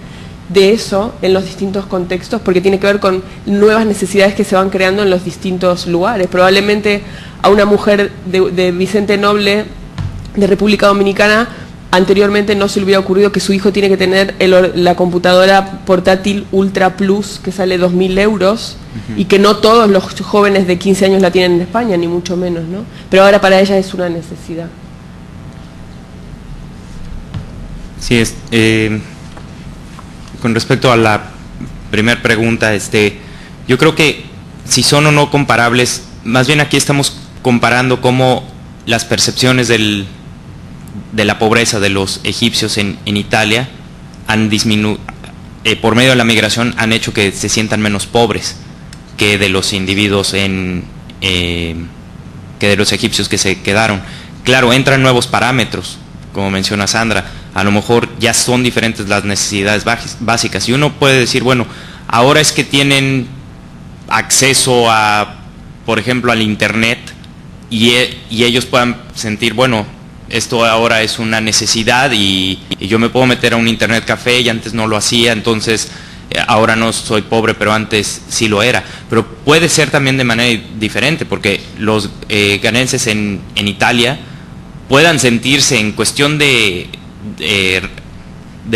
de eso en los distintos contextos, porque tiene que ver con nuevas necesidades que se van creando en los distintos lugares. Probablemente a una mujer de Vicente Noble, de República Dominicana, anteriormente no se le hubiera ocurrido que su hijo tiene que tener la computadora portátil Ultra Plus, que sale 2.000 euros, y que no todos los jóvenes de 15 años la tienen en España, ni mucho menos, ¿no? Pero ahora para ella es una necesidad. Sí, con respecto a la primera pregunta, yo creo que si son o no comparables, más bien aquí estamos comparando cómo las percepciones de la pobreza de los egipcios en Italia han disminuido, por medio de la migración han hecho que se sientan menos pobres que de los individuos que de los egipcios que se quedaron. Claro, entran nuevos parámetros, como menciona Sandra, a lo mejor ya son diferentes las necesidades básicas y uno puede decir, bueno, ahora es que tienen acceso a, por ejemplo, al internet y ellos puedan sentir, bueno, esto ahora es una necesidad y yo me puedo meter a un internet café y antes no lo hacía, entonces ahora no soy pobre, pero antes sí lo era. Pero puede ser también de manera diferente, porque los ghanenses en Italia puedan sentirse en cuestión de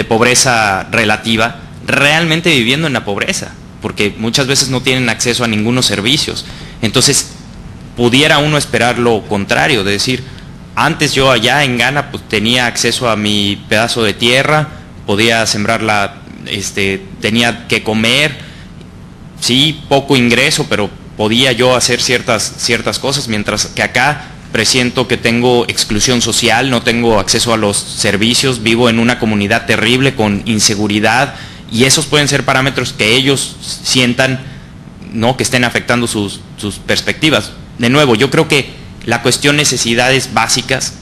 pobreza relativa, realmente viviendo en la pobreza, porque muchas veces no tienen acceso a ningunos servicios. Entonces, pudiera uno esperar lo contrario, de decir, antes yo allá en Ghana pues tenía acceso a mi pedazo de tierra, podía sembrarla, tenía que comer, sí, poco ingreso, pero podía yo hacer ciertas cosas, mientras que acá presiento que tengo exclusión social, no tengo acceso a los servicios, vivo en una comunidad terrible con inseguridad, y esos pueden ser parámetros que ellos sientan, ¿no?, que estén afectando sus perspectivas. De nuevo, yo creo que la cuestión necesidades básicas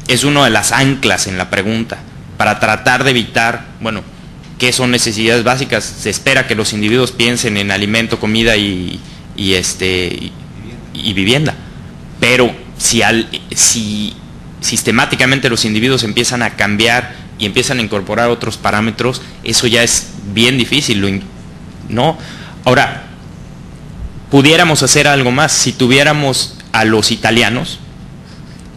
es una de las anclas en la pregunta, para tratar de evitar, bueno, ¿qué son necesidades básicas? Se espera que los individuos piensen en alimento, comida y vivienda, pero si sistemáticamente los individuos empiezan a cambiar y empiezan a incorporar otros parámetros, eso ya es bien difícil, ¿no? Ahora, pudiéramos hacer algo más, si tuviéramos a los italianos,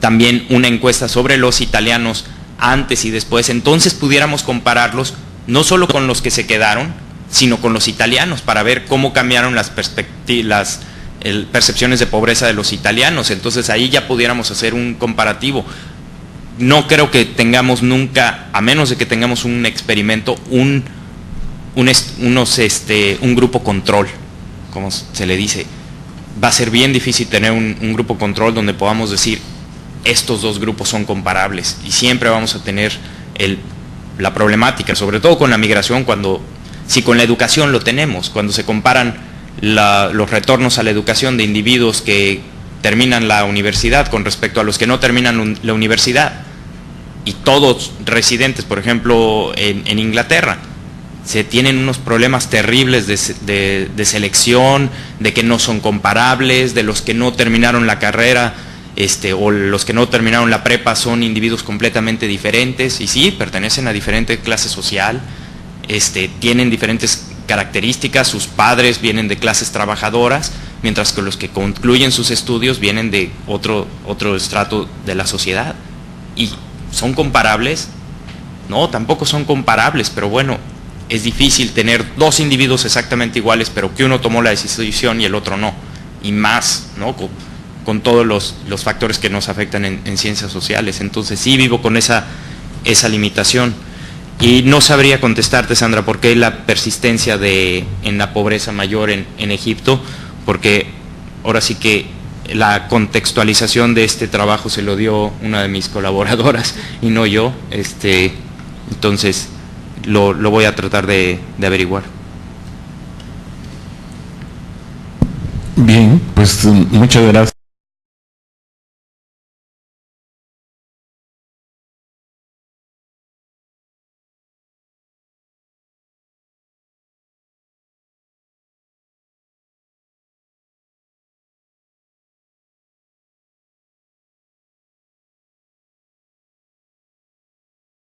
también una encuesta sobre los italianos antes y después, entonces pudiéramos compararlos no solo con los que se quedaron, sino con los italianos, para ver cómo cambiaron las percepciones de pobreza de los italianos. Entonces ahí ya pudiéramos hacer un comparativo. No creo que tengamos nunca, a menos de que tengamos un experimento, un grupo control, como se le dice. Va a ser bien difícil tener un grupo control donde podamos decir estos dos grupos son comparables, y siempre vamos a tener la problemática, sobre todo con la migración, si con la educación lo tenemos, cuando se comparan los retornos a la educación de individuos que terminan la universidad con respecto a los que no terminan la universidad. Y todos residentes, por ejemplo, en Inglaterra, se tienen unos problemas terribles de selección, de que no son comparables, de los que no terminaron la carrera, o los que no terminaron la prepa son individuos completamente diferentes, y sí, pertenecen a diferente clase social, tienen diferentes características, sus padres vienen de clases trabajadoras, mientras que los que concluyen sus estudios vienen de otro estrato de la sociedad. ¿Y son comparables? No, tampoco son comparables, pero bueno, es difícil tener dos individuos exactamente iguales, pero que uno tomó la decisión y el otro no, y más, ¿no? Con todos los factores que nos afectan en ciencias sociales. Entonces sí vivo con esa limitación. Y no sabría contestarte, Sandra, por qué la persistencia en la pobreza mayor en Egipto, porque ahora sí que la contextualización de este trabajo se lo dio una de mis colaboradoras y no yo, entonces lo voy a tratar de averiguar. Bien, pues muchas gracias.